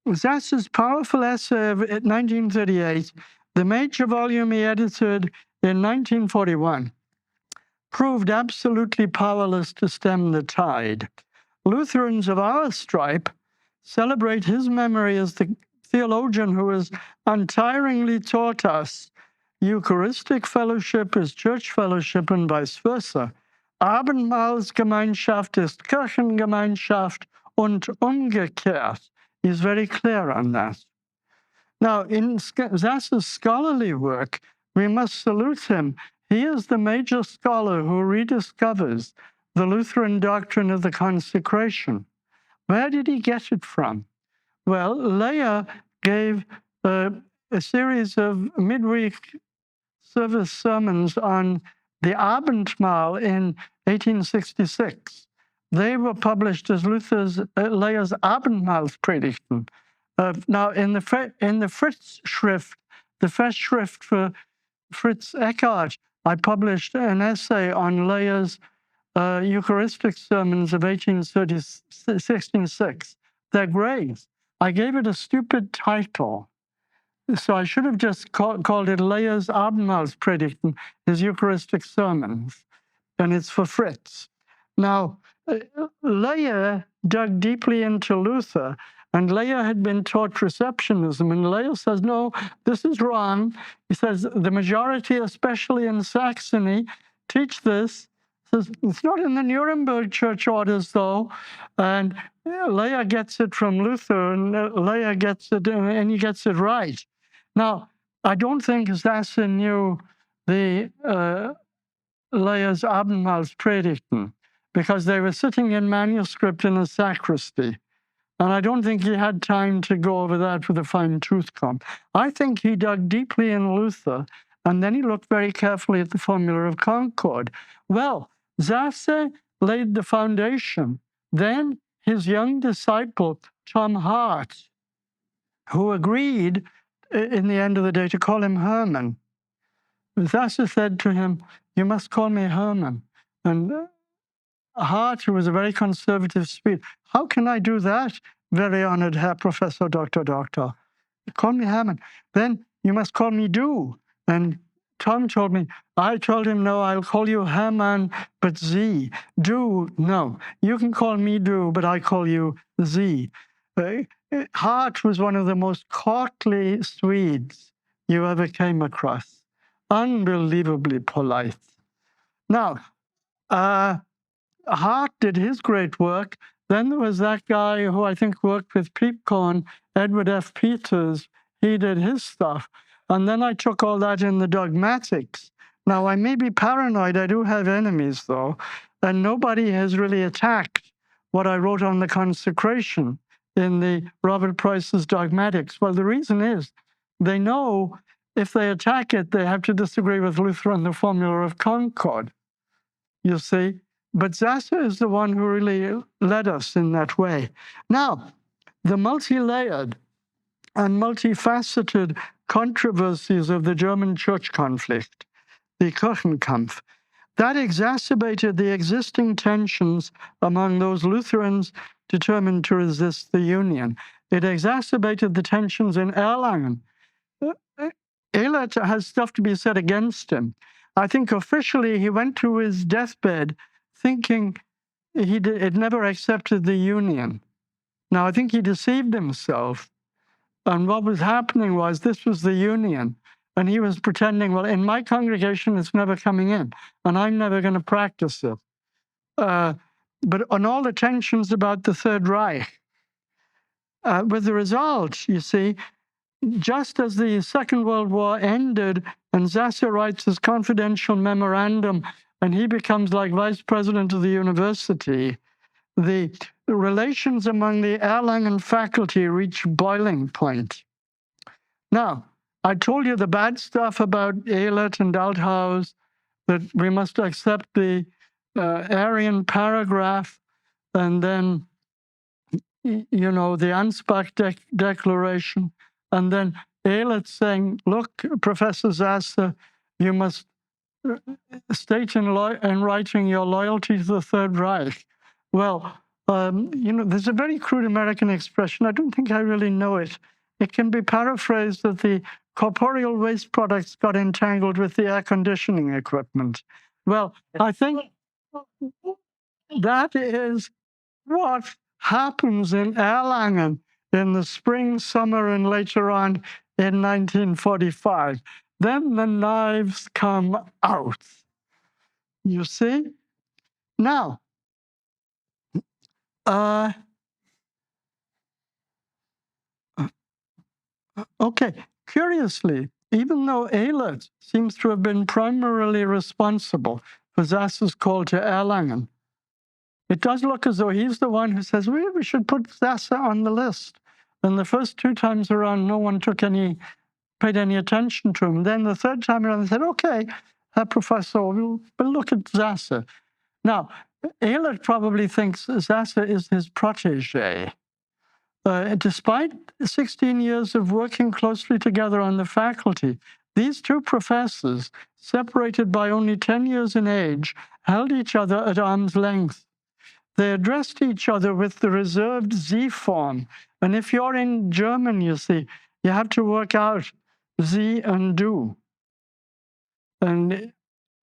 Sasse's powerful essay of 1938, the major volume he edited in 1941, proved absolutely powerless to stem the tide. Lutherans of our stripe celebrate his memory as the theologian who has untiringly taught us Eucharistic fellowship is church fellowship and vice versa. Abendmahlsgemeinschaft ist Kirchengemeinschaft und umgekehrt. He's very clear on that. Now, in Sasse's scholarly work, we must salute him. He is the major scholar who rediscovers the Lutheran doctrine of the consecration. Where did he get it from? Well, Leah gave a series of midweek service sermons on the Abendmahl in 1866. They were published as Leah's Abendmahlspredigten. Now, in the Fritz Schrift, the Festschrift for Fritz Eckart, I published an essay on Leah's Eucharistic sermons of 1866. They're great. I gave it a stupid title. So I should have just called it Leah's Abendmahlspredigten, his Eucharistic sermons. And it's for Fritz. Now, Leah dug deeply into Luther, and Leah had been taught receptionism, and Leah says, no, this is wrong. He says, the majority, especially in Saxony, teach this. He says, it's not in the Nuremberg church orders, though. And Leah gets it from Luther, and Leah gets it, and he gets it right. Now, I don't think Sasse knew the Leah's Abendmahlspredigten, because they were sitting in manuscript in a sacristy. And I don't think he had time to go over that with a fine-tooth comb. I think he dug deeply in Luther, and then he looked very carefully at the formula of Concord. Well, Sasse laid the foundation. Then his young disciple, Tom Hart, who agreed in the end of the day to call him Hermann. Sasse said to him, you must call me Hermann. And Hart, who was a very conservative spirit, how can I do that, very honored Herr Professor, Doctor? Call me Hermann. Then you must call me Du. And Tom told me, I told him, no, I'll call you Hermann, but Sie. Du, no. You can call me Du, but I call you Sie. Hart was one of the most courtly Swedes you ever came across. Unbelievably polite. Now, Hart did his great work. Then there was that guy who I think worked with Peepcorn, Edward F. Peters. He did his stuff. And then I took all that in the dogmatics. Now, I may be paranoid. I do have enemies, though. And nobody has really attacked what I wrote on the consecration in the Robert Price's dogmatics. Well, the reason is they know if they attack it, they have to disagree with Luther on the formula of Concord, you see. But Sasse is the one who really led us in that way. Now, the multi-layered and multifaceted controversies of the German church conflict, the Kirchenkampf, that exacerbated the existing tensions among those Lutherans determined to resist the Union. It exacerbated the tensions in Erlangen. Ehlert has stuff to be said against him. I think officially he went to his deathbed thinking had never accepted the Union. Now, I think he deceived himself. And what was happening was this was the Union. And he was pretending, well, in my congregation, it's never coming in. And I'm never going to practice it. But on all the tensions about the Third Reich, with the result, you see, just as the Second World War ended and Sasse writes his confidential memorandum and he becomes like vice president of the university, the relations among the Erlangen faculty reach boiling point. Now, I told you the bad stuff about Ehlert and Althaus, that we must accept the Arian paragraph, and then, you know, the Ansbach declaration. And then Ehlert saying, look, Professor Sasse, you must state in writing your loyalty to the Third Reich. Well, there's a very crude American expression. I don't think I really know it. It can be paraphrased that the corporeal waste products got entangled with the air conditioning equipment. Well, I think that is what happens in Erlangen in the spring, summer, and later on in 1945. Then the knives come out. You see? Now, okay, curiously, even though Ehlert seems to have been primarily responsible for Sasse's call to Erlangen, it does look as though he's the one who says, we should put Sasse on the list. And the first 2 times around, no one paid any attention to him. Then the 3rd time around, they said, okay, Herr Professor, we'll look at Sasse. Now, Ehlert probably thinks Sasse is his protege. Despite 16 years of working closely together on the faculty, these 2 professors, separated by only 10 years in age, held each other at arm's length. They addressed each other with the reserved Sie form. And if you're in German, you see, you have to work out Sie and Du. And,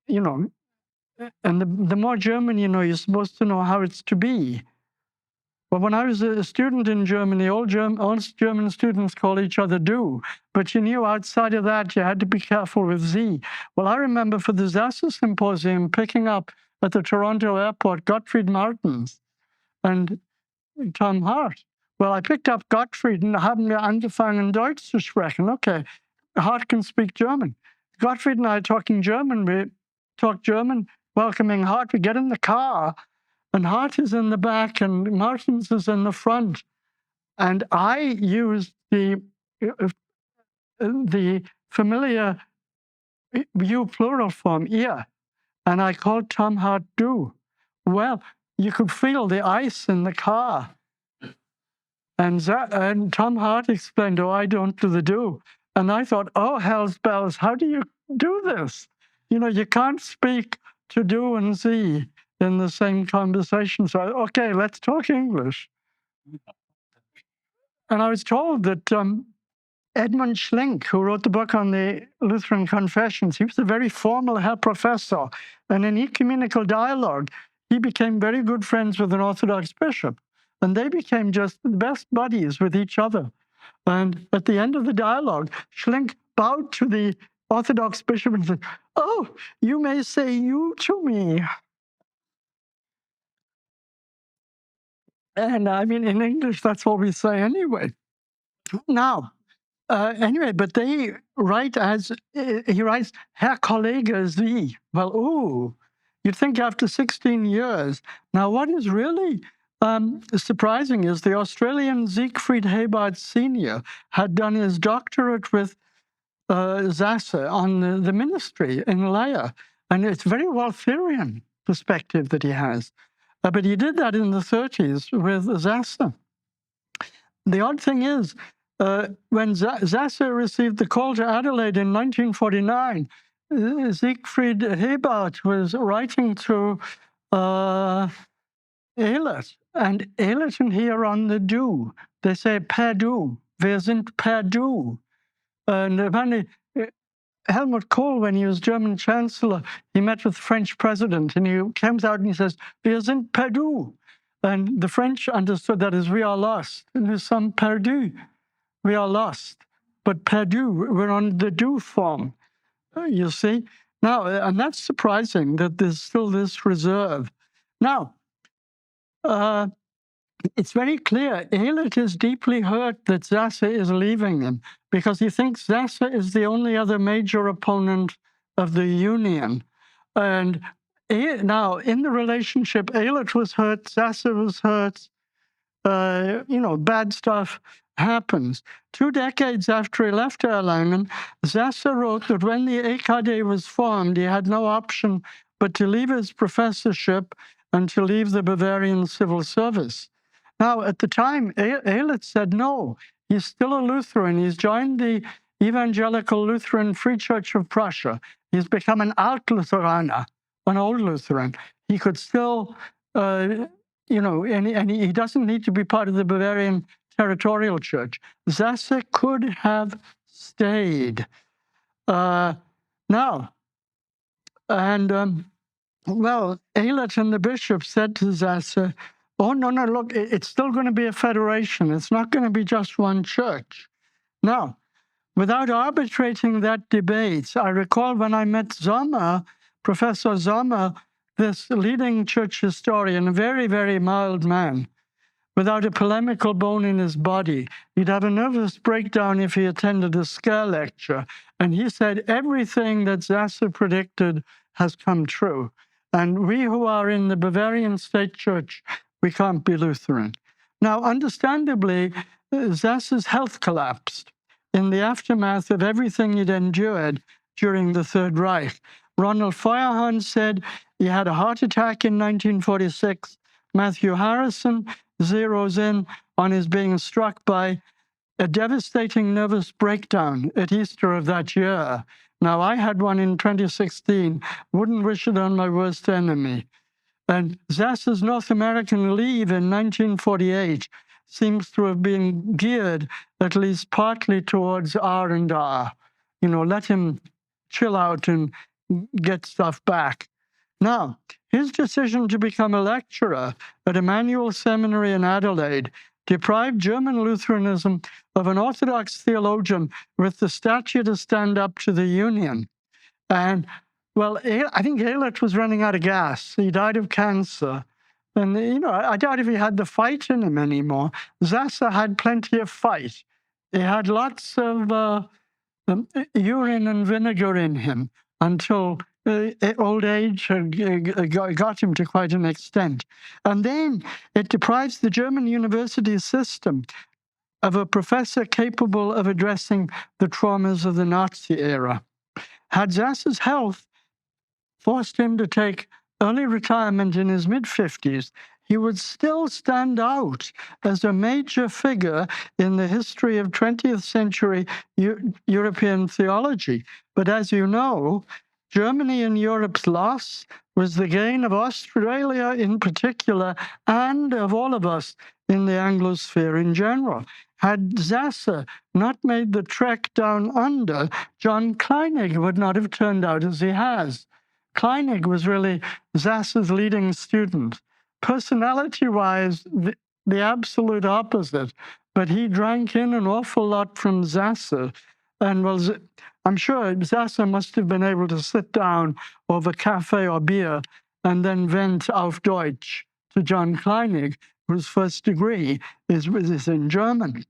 and the more German you know, you're supposed to know how it's to be. Well, when I was a student in Germany, all German students call each other Du. But you knew outside of that, you had to be careful with Sie. Well, I remember for the Sasse Symposium picking up at the Toronto airport Gottfried Martens and Tom Hart. Well, I picked up Gottfried and haben wir angefangen Deutsch zu sprechen. Okay, Hart can speak German. Gottfried and I are talking German. We talk German, welcoming Hart. We get in the car, and Hart is in the back, and Martens is in the front. And I used the familiar you plural form, ihr, and I called Tom Hart Du. Well, you could feel the ice in the car. And Tom Hart explained, I don't do the do. And I thought, hell's bells, how do you do this? You can't speak to do and see in the same conversation. So, okay, let's talk English. And I was told that Edmund Schlink, who wrote the book on the Lutheran confessions, he was a very formal Herr Professor. And in ecumenical dialogue, he became very good friends with an Orthodox bishop. And they became just the best buddies with each other. And at the end of the dialogue, Schlink bowed to the Orthodox bishop and said, you may say you to me. And I mean, in English, that's what we say anyway. Now, but they write he writes, Herr Kollege Sie. Well, you'd think after 16 years. Now, what is really surprising is the Australian Siegfried Hebert Sr. had done his doctorate with Sasse on the ministry in Leia. And it's very Waltherian perspective that he has. But he did that in the 30s with Sasse. The odd thing is, when Sasse received the call to Adelaide in 1949, Siegfried Hebert was writing to Ehlert, and Ehlert and he are on the Du. They say per Du. Wir sind per Du. And apparently, Helmut Kohl, when he was German Chancellor, he met with the French president, and he comes out and he says, Wir sind per Du. And the French understood that as we are lost. Nous sommes perdus. We are lost. But perdu, we're on the Du form, you see. Now, and that's surprising that there's still this reserve. Now, it's very clear Ehlert is deeply hurt that Sasse is leaving him because he thinks Sasse is the only other major opponent of the Union. And now, in the relationship, Ehlert was hurt, Sasse was hurt, bad stuff happens. 2 decades after he left Erlangen, Sasse wrote that when the EKD was formed, he had no option but to leave his professorship and to leave the Bavarian civil service. Now, at the time, Ehlert said, no, He's still a Lutheran. He's joined the Evangelical Lutheran Free Church of Prussia. He's become an Alt-Lutheraner, an old Lutheran. He could still, and he doesn't need to be part of the Bavarian Territorial Church. Sasse could have stayed. Eilert and the bishop said to Sasse, oh, no, look, it's still going to be a federation. It's not going to be just one church. Now, without arbitrating that debate, I recall when I met Sommer, Professor Sommer, this leading church historian, a very, very mild man, without a polemical bone in his body. He'd have a nervous breakdown if he attended a scare lecture. And he said everything that Sasse predicted has come true. And we who are in the Bavarian State Church, we can't be Lutheran. Now, understandably, Sasse's health collapsed in the aftermath of everything he'd endured during the Third Reich. Ronald Feuerhahn said he had a heart attack in 1946. Matthew Harrison zeroes in on his being struck by a devastating nervous breakdown at Easter of that year. Now, I had one in 2016. Wouldn't wish it on my worst enemy. And Sasse's North American leave in 1948 seems to have been geared at least partly towards R&R. Let him chill out and get stuff back. Now, his decision to become a lecturer at Emmanuel Seminary in Adelaide deprived German Lutheranism of an Orthodox theologian with the stature to stand up to the Union. And, I think Eilert was running out of gas. He died of cancer. And, I doubt if he had the fight in him anymore. Sasse had plenty of fight. He had lots of urine and vinegar in him until old age got him to quite an extent. And then it deprives the German university system of a professor capable of addressing the traumas of the Nazi era. Had Sasse's health forced him to take early retirement in his mid-50s, he would still stand out as a major figure in the history of 20th century European theology. But as you know, Germany and Europe's loss was the gain of Australia in particular and of all of us in the Anglosphere in general. Had Sasse not made the trek down under, John Kleinig would not have turned out as he has. Kleinig was really Sasse's leading student. Personality-wise, the absolute opposite, but he drank in an awful lot from Sasse. And I'm sure Sasse must have been able to sit down over cafe or beer and then vent auf Deutsch to John Kleinig, whose first degree is in German.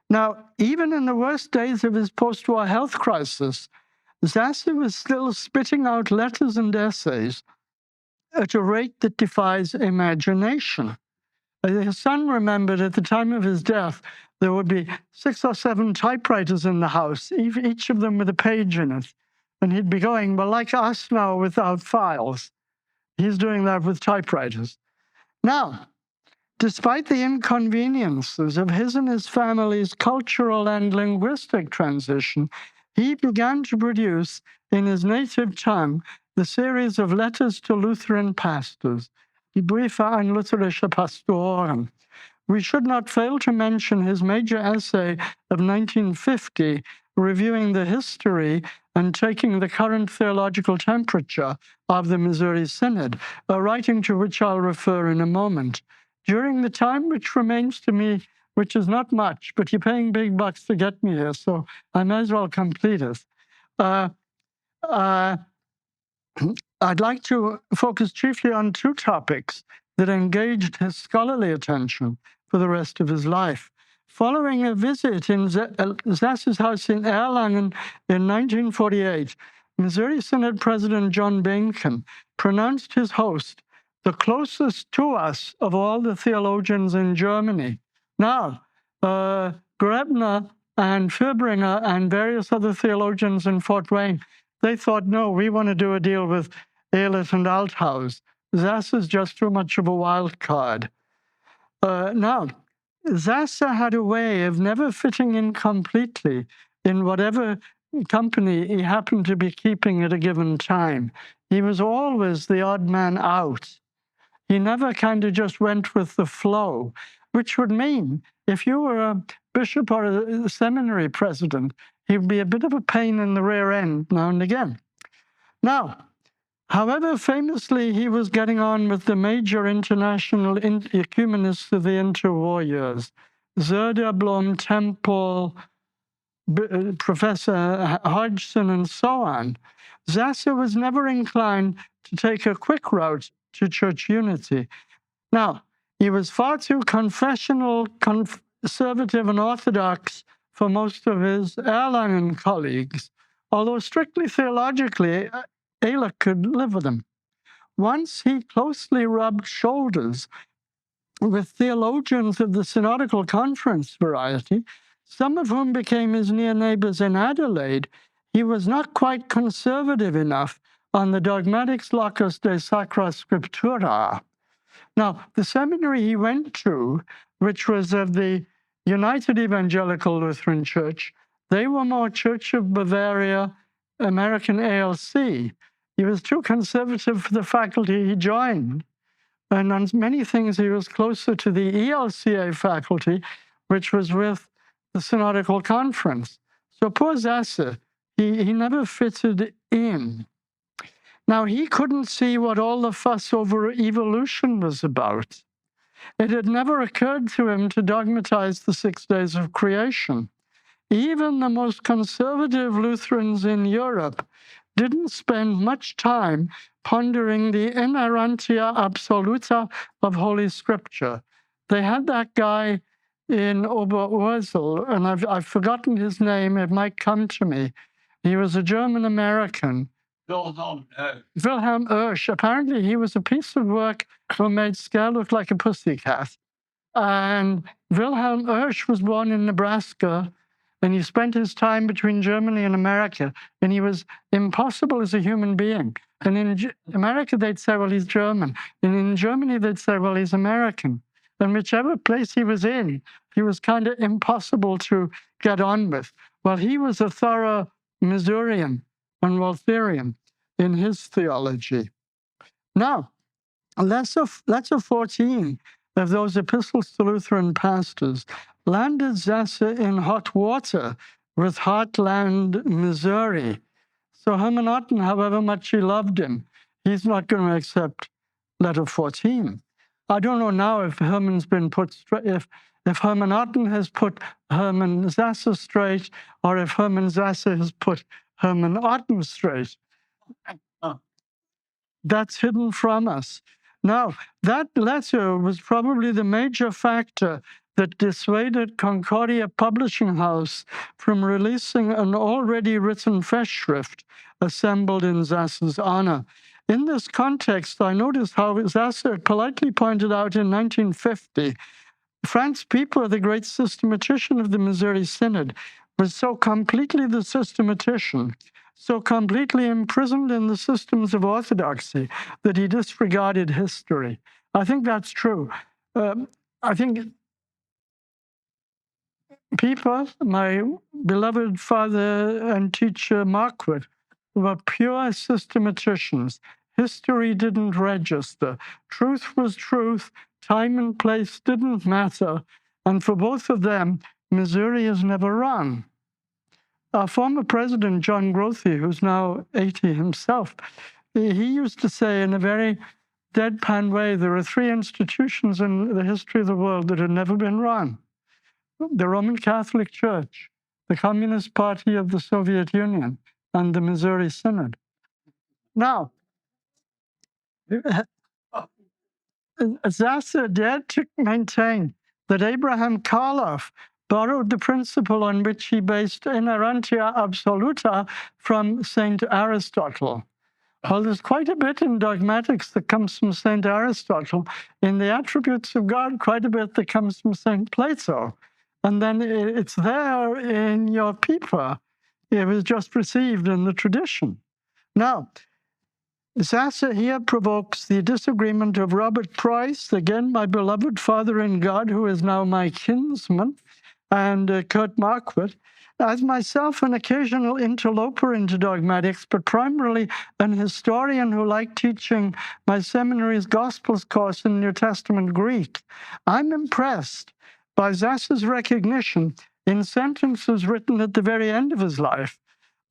Now, even in the worst days of his post-war health crisis, Sasse was still spitting out letters and essays at a rate that defies imagination. His son remembered at the time of his death, there would be 6 or 7 typewriters in the house, each of them with a page in it. And he'd be going, well, like us now without files. He's doing that with typewriters. Now, despite the inconveniences of his and his family's cultural and linguistic transition, he began to produce, in his native tongue, the series of letters to Lutheran pastors, Die Briefe an lutherische Pastoren. We should not fail to mention his major essay of 1950, reviewing the history and taking the current theological temperature of the Missouri Synod, a writing to which I'll refer in a moment. During the time which remains to me, which is not much, but you're paying big bucks to get me here, so I may as well complete it. I'd like to focus chiefly on 2 topics that engaged his scholarly attention for the rest of his life. Following a visit in Sasse's house in Erlangen in 1948, Missouri Synod President John Behnken pronounced his host the closest to us of all the theologians in Germany. Now, Grebner and Fürbringer and various other theologians in Fort Wayne, they thought, no, we want to do a deal with Eilert and Althaus. Sasse is just too much of a wild card. Now, Sasse had a way of never fitting in completely in whatever company he happened to be keeping at a given time. He was always the odd man out. He never kind of just went with the flow, which would mean if you were a bishop or a seminary president, he'd be a bit of a pain in the rear end now and again. Now, however famously he was getting on with the major international ecumenists of the interwar years, Söderblom, Temple, Professor Hodgson, and so on, Sasse was never inclined to take a quick route to church unity. Now, he was far too confessional, conservative, and orthodox for most of his Erlangen colleagues, although strictly theologically, Ehrlich could live with him. Once he closely rubbed shoulders with theologians of the Synodical Conference variety, some of whom became his near neighbors in Adelaide, he was not quite conservative enough on the dogmatics locus de sacra scriptura. Now, the seminary he went to, which was of the United Evangelical Lutheran Church, they were more Church of Bavaria, American ALC. He was too conservative for the faculty he joined. And on many things, he was closer to the ELCA faculty, which was with the Synodical Conference. So poor Sasse, he never fitted in. Now, he couldn't see what all the fuss over evolution was about. It had never occurred to him to dogmatize the 6 days of creation. Even the most conservative Lutherans in Europe didn't spend much time pondering the inerrantia absoluta of Holy Scripture. They had that guy in Oberursel, and I've forgotten his name, it might come to me. He was a German-American. Wilhelm Oesch. Apparently, he was a piece of work who made Scale look like a pussycat. And Wilhelm Oesch was born in Nebraska, and he spent his time between Germany and America, and he was impossible as a human being. And in America, they'd say, well, he's German. And in Germany, they'd say, well, he's American. And whichever place he was in, he was kind of impossible to get on with. Well, he was a thorough Missourian and Waltherian in his theology. Now, letter 14 of those epistles to Lutheran pastors landed Sasse in hot water with Heartland, Missouri. So Hermann Otten, however much he loved him, he's not going to accept letter 14. I don't know now if Hermann's been put straight, if Hermann Otten has put Hermann Sasse straight, or if Hermann Sasse has put Hermann Otten straight. That's hidden from us. Now, that letter was probably the major factor that dissuaded Concordia Publishing House from releasing an already written Festschrift assembled in Sasse's honor. In this context, I noticed how Sasse politely pointed out in 1950, Franz Pieper, the great systematician of the Missouri Synod, was so completely the systematician, so completely imprisoned in the systems of orthodoxy that he disregarded history. I think that's true. I think Pieper, my beloved father and teacher Marquardt, were pure systematicians. History didn't register. Truth was truth. Time and place didn't matter. And for both of them, Missouri has never run. Our former president, John Grothe, who's now 80 himself, he used to say in a very deadpan way, there are three institutions in the history of the world that have never been run. The Roman Catholic Church, the Communist Party of the Soviet Union, and the Missouri Synod. Now, Sasse dared to maintain that Abraham Karloff borrowed the principle on which he based inerrantia absoluta from St. Aristotle. Well, there's quite a bit in dogmatics that comes from St. Aristotle. In the attributes of God, quite a bit that comes from St. Plato. And then it's there in your Pieper. It was just received in the tradition. Now, Sasse here provokes the disagreement of Robert Price, again my beloved father in God, who is now my kinsman, and Kurt Marquardt, as myself an occasional interloper into dogmatics, but primarily an historian who liked teaching my seminary's Gospels course in New Testament Greek. I'm impressed by Sasse's recognition in sentences written at the very end of his life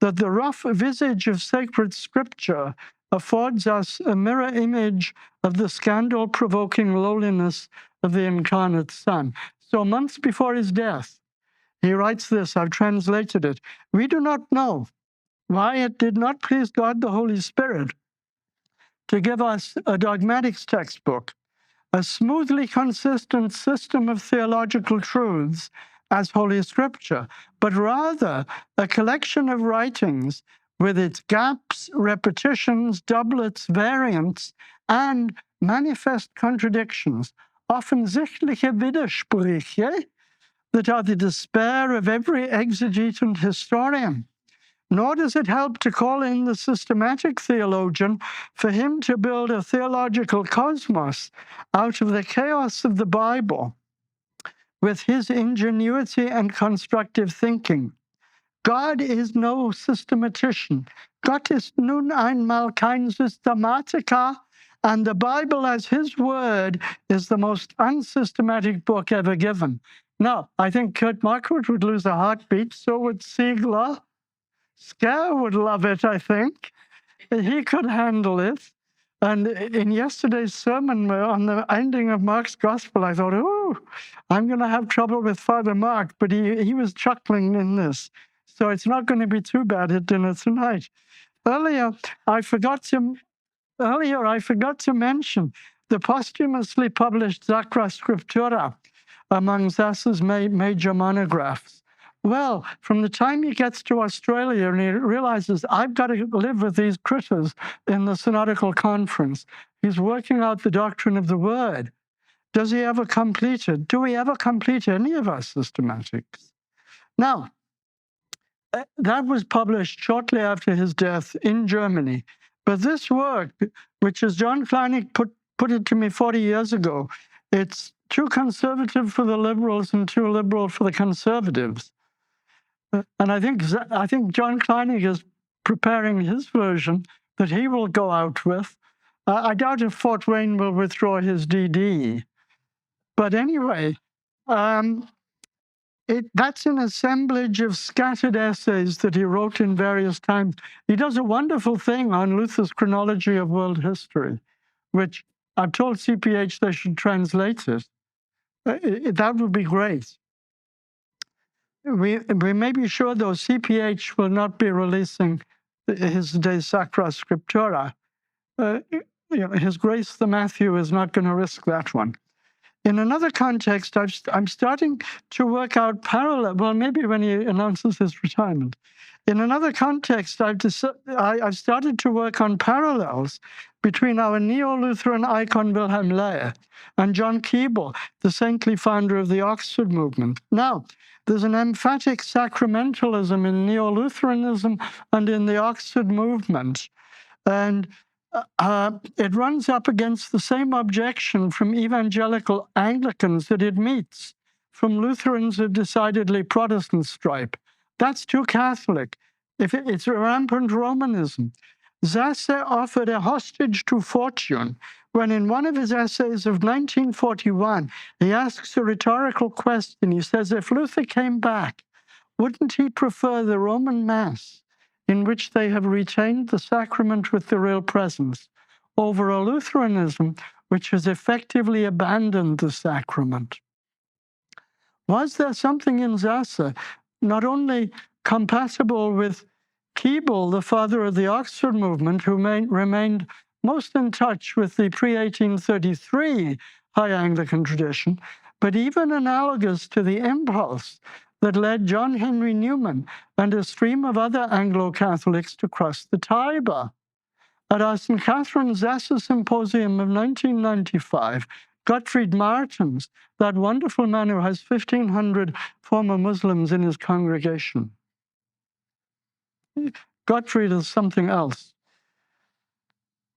that the rough visage of sacred scripture affords us a mirror image of the scandal-provoking lowliness of the incarnate Son. So months before his death, he writes this, I've translated it. We do not know why it did not please God the Holy Spirit to give us a dogmatics textbook, a smoothly consistent system of theological truths as Holy Scripture, but rather a collection of writings with its gaps, repetitions, doublets, variants, and manifest contradictions, offensichtliche Widersprüche, that are the despair of every exegete and historian. Nor does it help to call in the systematic theologian for him to build a theological cosmos out of the chaos of the Bible with his ingenuity and constructive thinking. God is no systematician. Gott ist nun einmal kein Systematiker, and the Bible as his word is the most unsystematic book ever given. Now, I think Kurt Marquardt would lose a heartbeat, so would Siegler. Scare would love it, I think. He could handle it. And in yesterday's sermon on the ending of Mark's Gospel, I thought, oh, I'm going to have trouble with Father Mark, but he was chuckling in this. So it's not going to be too bad at dinner tonight. Earlier, I forgot to mention the posthumously published Sacra Scriptura among Sasse's major monographs. Well, from the time he gets to Australia and he realizes, I've got to live with these critters in the Synodical Conference, he's working out the doctrine of the Word. Does he ever complete it? Do we ever complete any of our systematics? Now, that was published shortly after his death in Germany. But this work, which as John Kleinig put it to me 40 years ago, it's too conservative for the liberals and too liberal for the conservatives. And I think John Kleinig is preparing his version that he will go out with. I doubt if Fort Wayne will withdraw his DD. But anyway, that's an assemblage of scattered essays that he wrote in various times. He does a wonderful thing on Luther's chronology of world history, which I've told CPH they should translate it. That would be great. We may be sure, though, CPH will not be releasing his De Sacra Scriptura. His Grace the Matthew is not going to risk that one. In another context, I'm starting to work out parallel. Well, maybe when he announces his retirement. In another context, I've started to work on parallels between our neo-Lutheran icon Wilhelm Lehr and John Keble, the saintly founder of the Oxford movement. Now, there's an emphatic sacramentalism in neo-Lutheranism and in the Oxford movement. And it runs up against the same objection from evangelical Anglicans that it meets from Lutherans of decidedly Protestant stripe. That's too Catholic. It's rampant Romanism. Sasse offered a hostage to fortune when in one of his essays of 1941, he asks a rhetorical question. He says, if Luther came back, wouldn't he prefer the Roman Mass, in which they have retained the sacrament with the real presence, over a Lutheranism which has effectively abandoned the sacrament? Was there something in Sasse not only compatible with Keble, the father of the Oxford movement, who remained most in touch with the pre-1833 High Anglican tradition, but even analogous to the impulse that led John Henry Newman and a stream of other Anglo-Catholics to cross the Tiber? At our St. Catharines Sasse Symposium of 1995, Gottfried Martens, that wonderful man who has 1,500 former Muslims in his congregation. Gottfried is something else.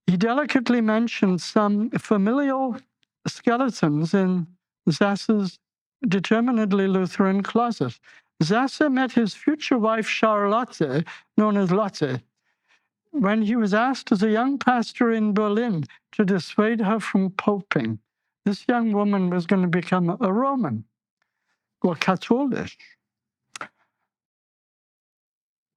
he delicately mentioned some familial skeletons in Sasse's determinedly Lutheran closet. Sasse met his future wife Charlotte, known as Lotte, when he was asked as a young pastor in Berlin to dissuade her from poping. This young woman was going to become a Roman, or Catholic.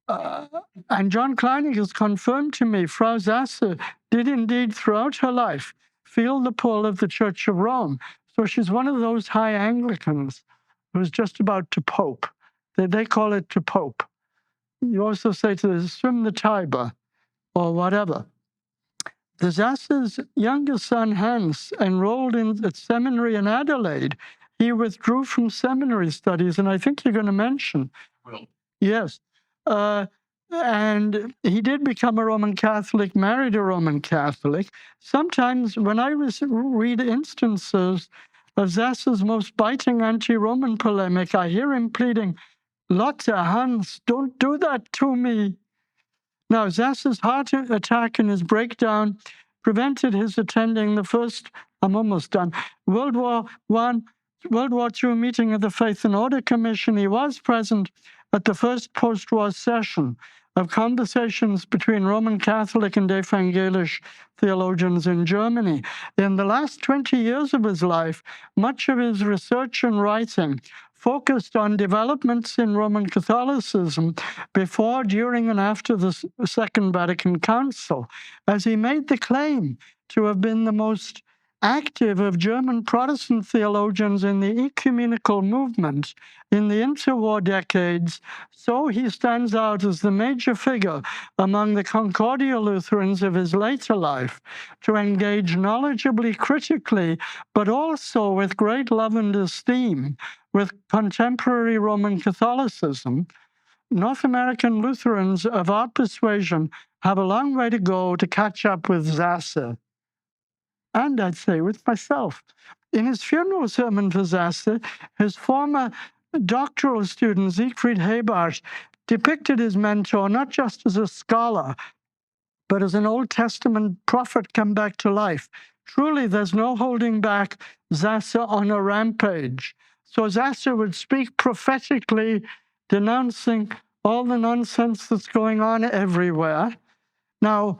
And John Kleinig has confirmed to me, Frau Sasse did indeed throughout her life feel the pull of the Church of Rome. So she's one of those high Anglicans who's just about to pope. They call it to pope. You also say to them, swim the Tiber, or whatever. The Sasse's youngest son, Hans, enrolled at seminary in Adelaide. He withdrew from seminary studies, and I think you're going to mention. Well. Yes. And he did become a Roman Catholic, married a Roman Catholic. Sometimes when I read instances of Sasse's most biting anti-Roman polemic, I hear him pleading, Lotte, Hans, don't do that to me. Now, Sasse's heart attack and his breakdown prevented his attending the first, I'm almost done, World War II meeting of the Faith and Order Commission. He was present at the first post-war session of conversations between Roman Catholic and Evangelisch theologians in Germany. In the last 20 years of his life, much of his research and writing focused on developments in Roman Catholicism before, during, and after the Second Vatican Council, as he made the claim to have been the most active of German Protestant theologians in the ecumenical movement in the interwar decades, so he stands out as the major figure among the Concordia Lutherans of his later life to engage knowledgeably, critically, but also with great love and esteem with contemporary Roman Catholicism. North American Lutherans of our persuasion have a long way to go to catch up with Sasse. And I'd say with myself. In his funeral sermon for Sasse, his former doctoral student, Siegfried Hebart, depicted his mentor not just as a scholar, but as an Old Testament prophet come back to life. Truly, there's no holding back Sasse on a rampage. So Sasse would speak prophetically, denouncing all the nonsense that's going on everywhere. Now,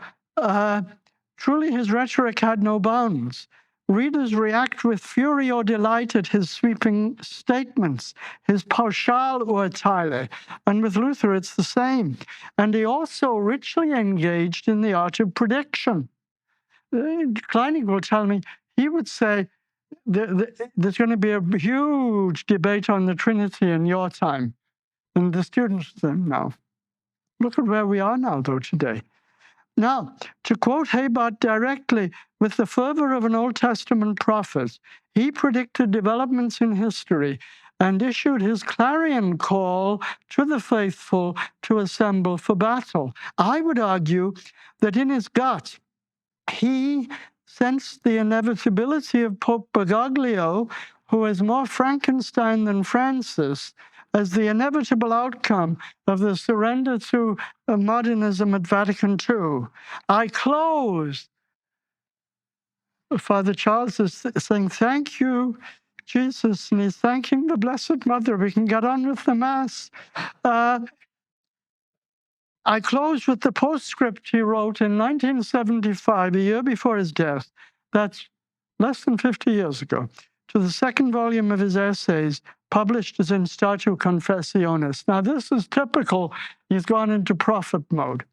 truly, his rhetoric had no bounds. Readers react with fury or delight at his sweeping statements, his Pauschalurteile, and with Luther it's the same. And he also richly engaged in the art of prediction. Kleinig will tell me, he would say, there's going to be a huge debate on the Trinity in your time. And the students say, no. Look at where we are now, though, today. Now, to quote Hebart directly, with the fervor of an Old Testament prophet, he predicted developments in history and issued his clarion call to the faithful to assemble for battle. I would argue that in his gut, he sensed the inevitability of Pope Bergoglio, who is more Frankenstein than Francis, as the inevitable outcome of the surrender to modernism at Vatican II. I close. Father Charles is saying, thank you, Jesus, and he's thanking the Blessed Mother. We can get on with the Mass. I close with the postscript he wrote in 1975, a year before his death. That's less than 50 years ago, to the second volume of his essays, published as In Statu Confessionis. Now, this is typical. He's gone into prophet mode.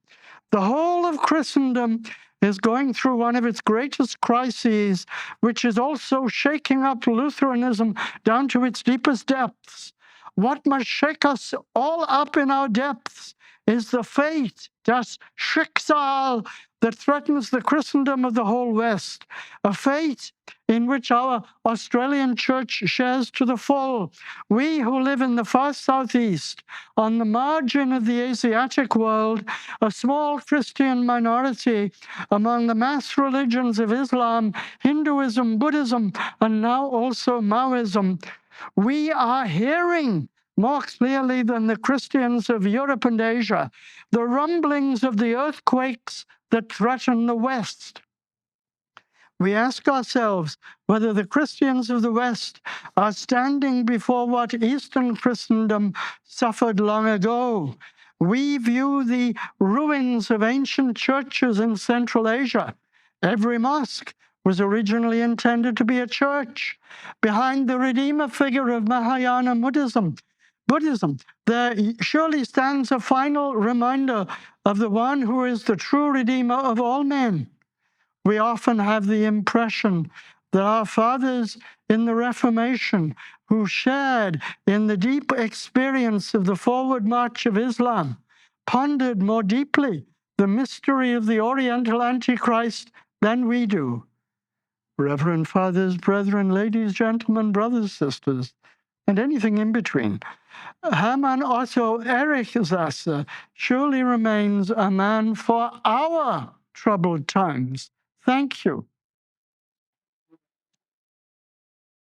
The whole of Christendom is going through one of its greatest crises, which is also shaking up Lutheranism down to its deepest depths. What must shake us all up in our depths is the fate, das Schicksal, that threatens the Christendom of the whole West, a fate in which our Australian church shares to the full. We who live in the far southeast, on the margin of the Asiatic world, a small Christian minority among the mass religions of Islam, Hinduism, Buddhism, and now also Maoism, we are hearing more clearly than the Christians of Europe and Asia the rumblings of the earthquakes that threaten the West. We ask ourselves whether the Christians of the West are standing before what Eastern Christendom suffered long ago. We view the ruins of ancient churches in Central Asia. Every mosque was originally intended to be a church. Behind the Redeemer figure of Mahayana Buddhism, there surely stands a final reminder of the one who is the true Redeemer of all men. We often have the impression that our fathers in the Reformation, who shared in the deep experience of the forward march of Islam, pondered more deeply the mystery of the Oriental Antichrist than we do. Reverend fathers, brethren, ladies, gentlemen, brothers, sisters, and anything in between, Hermann Otto Erich Sasse surely remains a man for our troubled times. Thank you.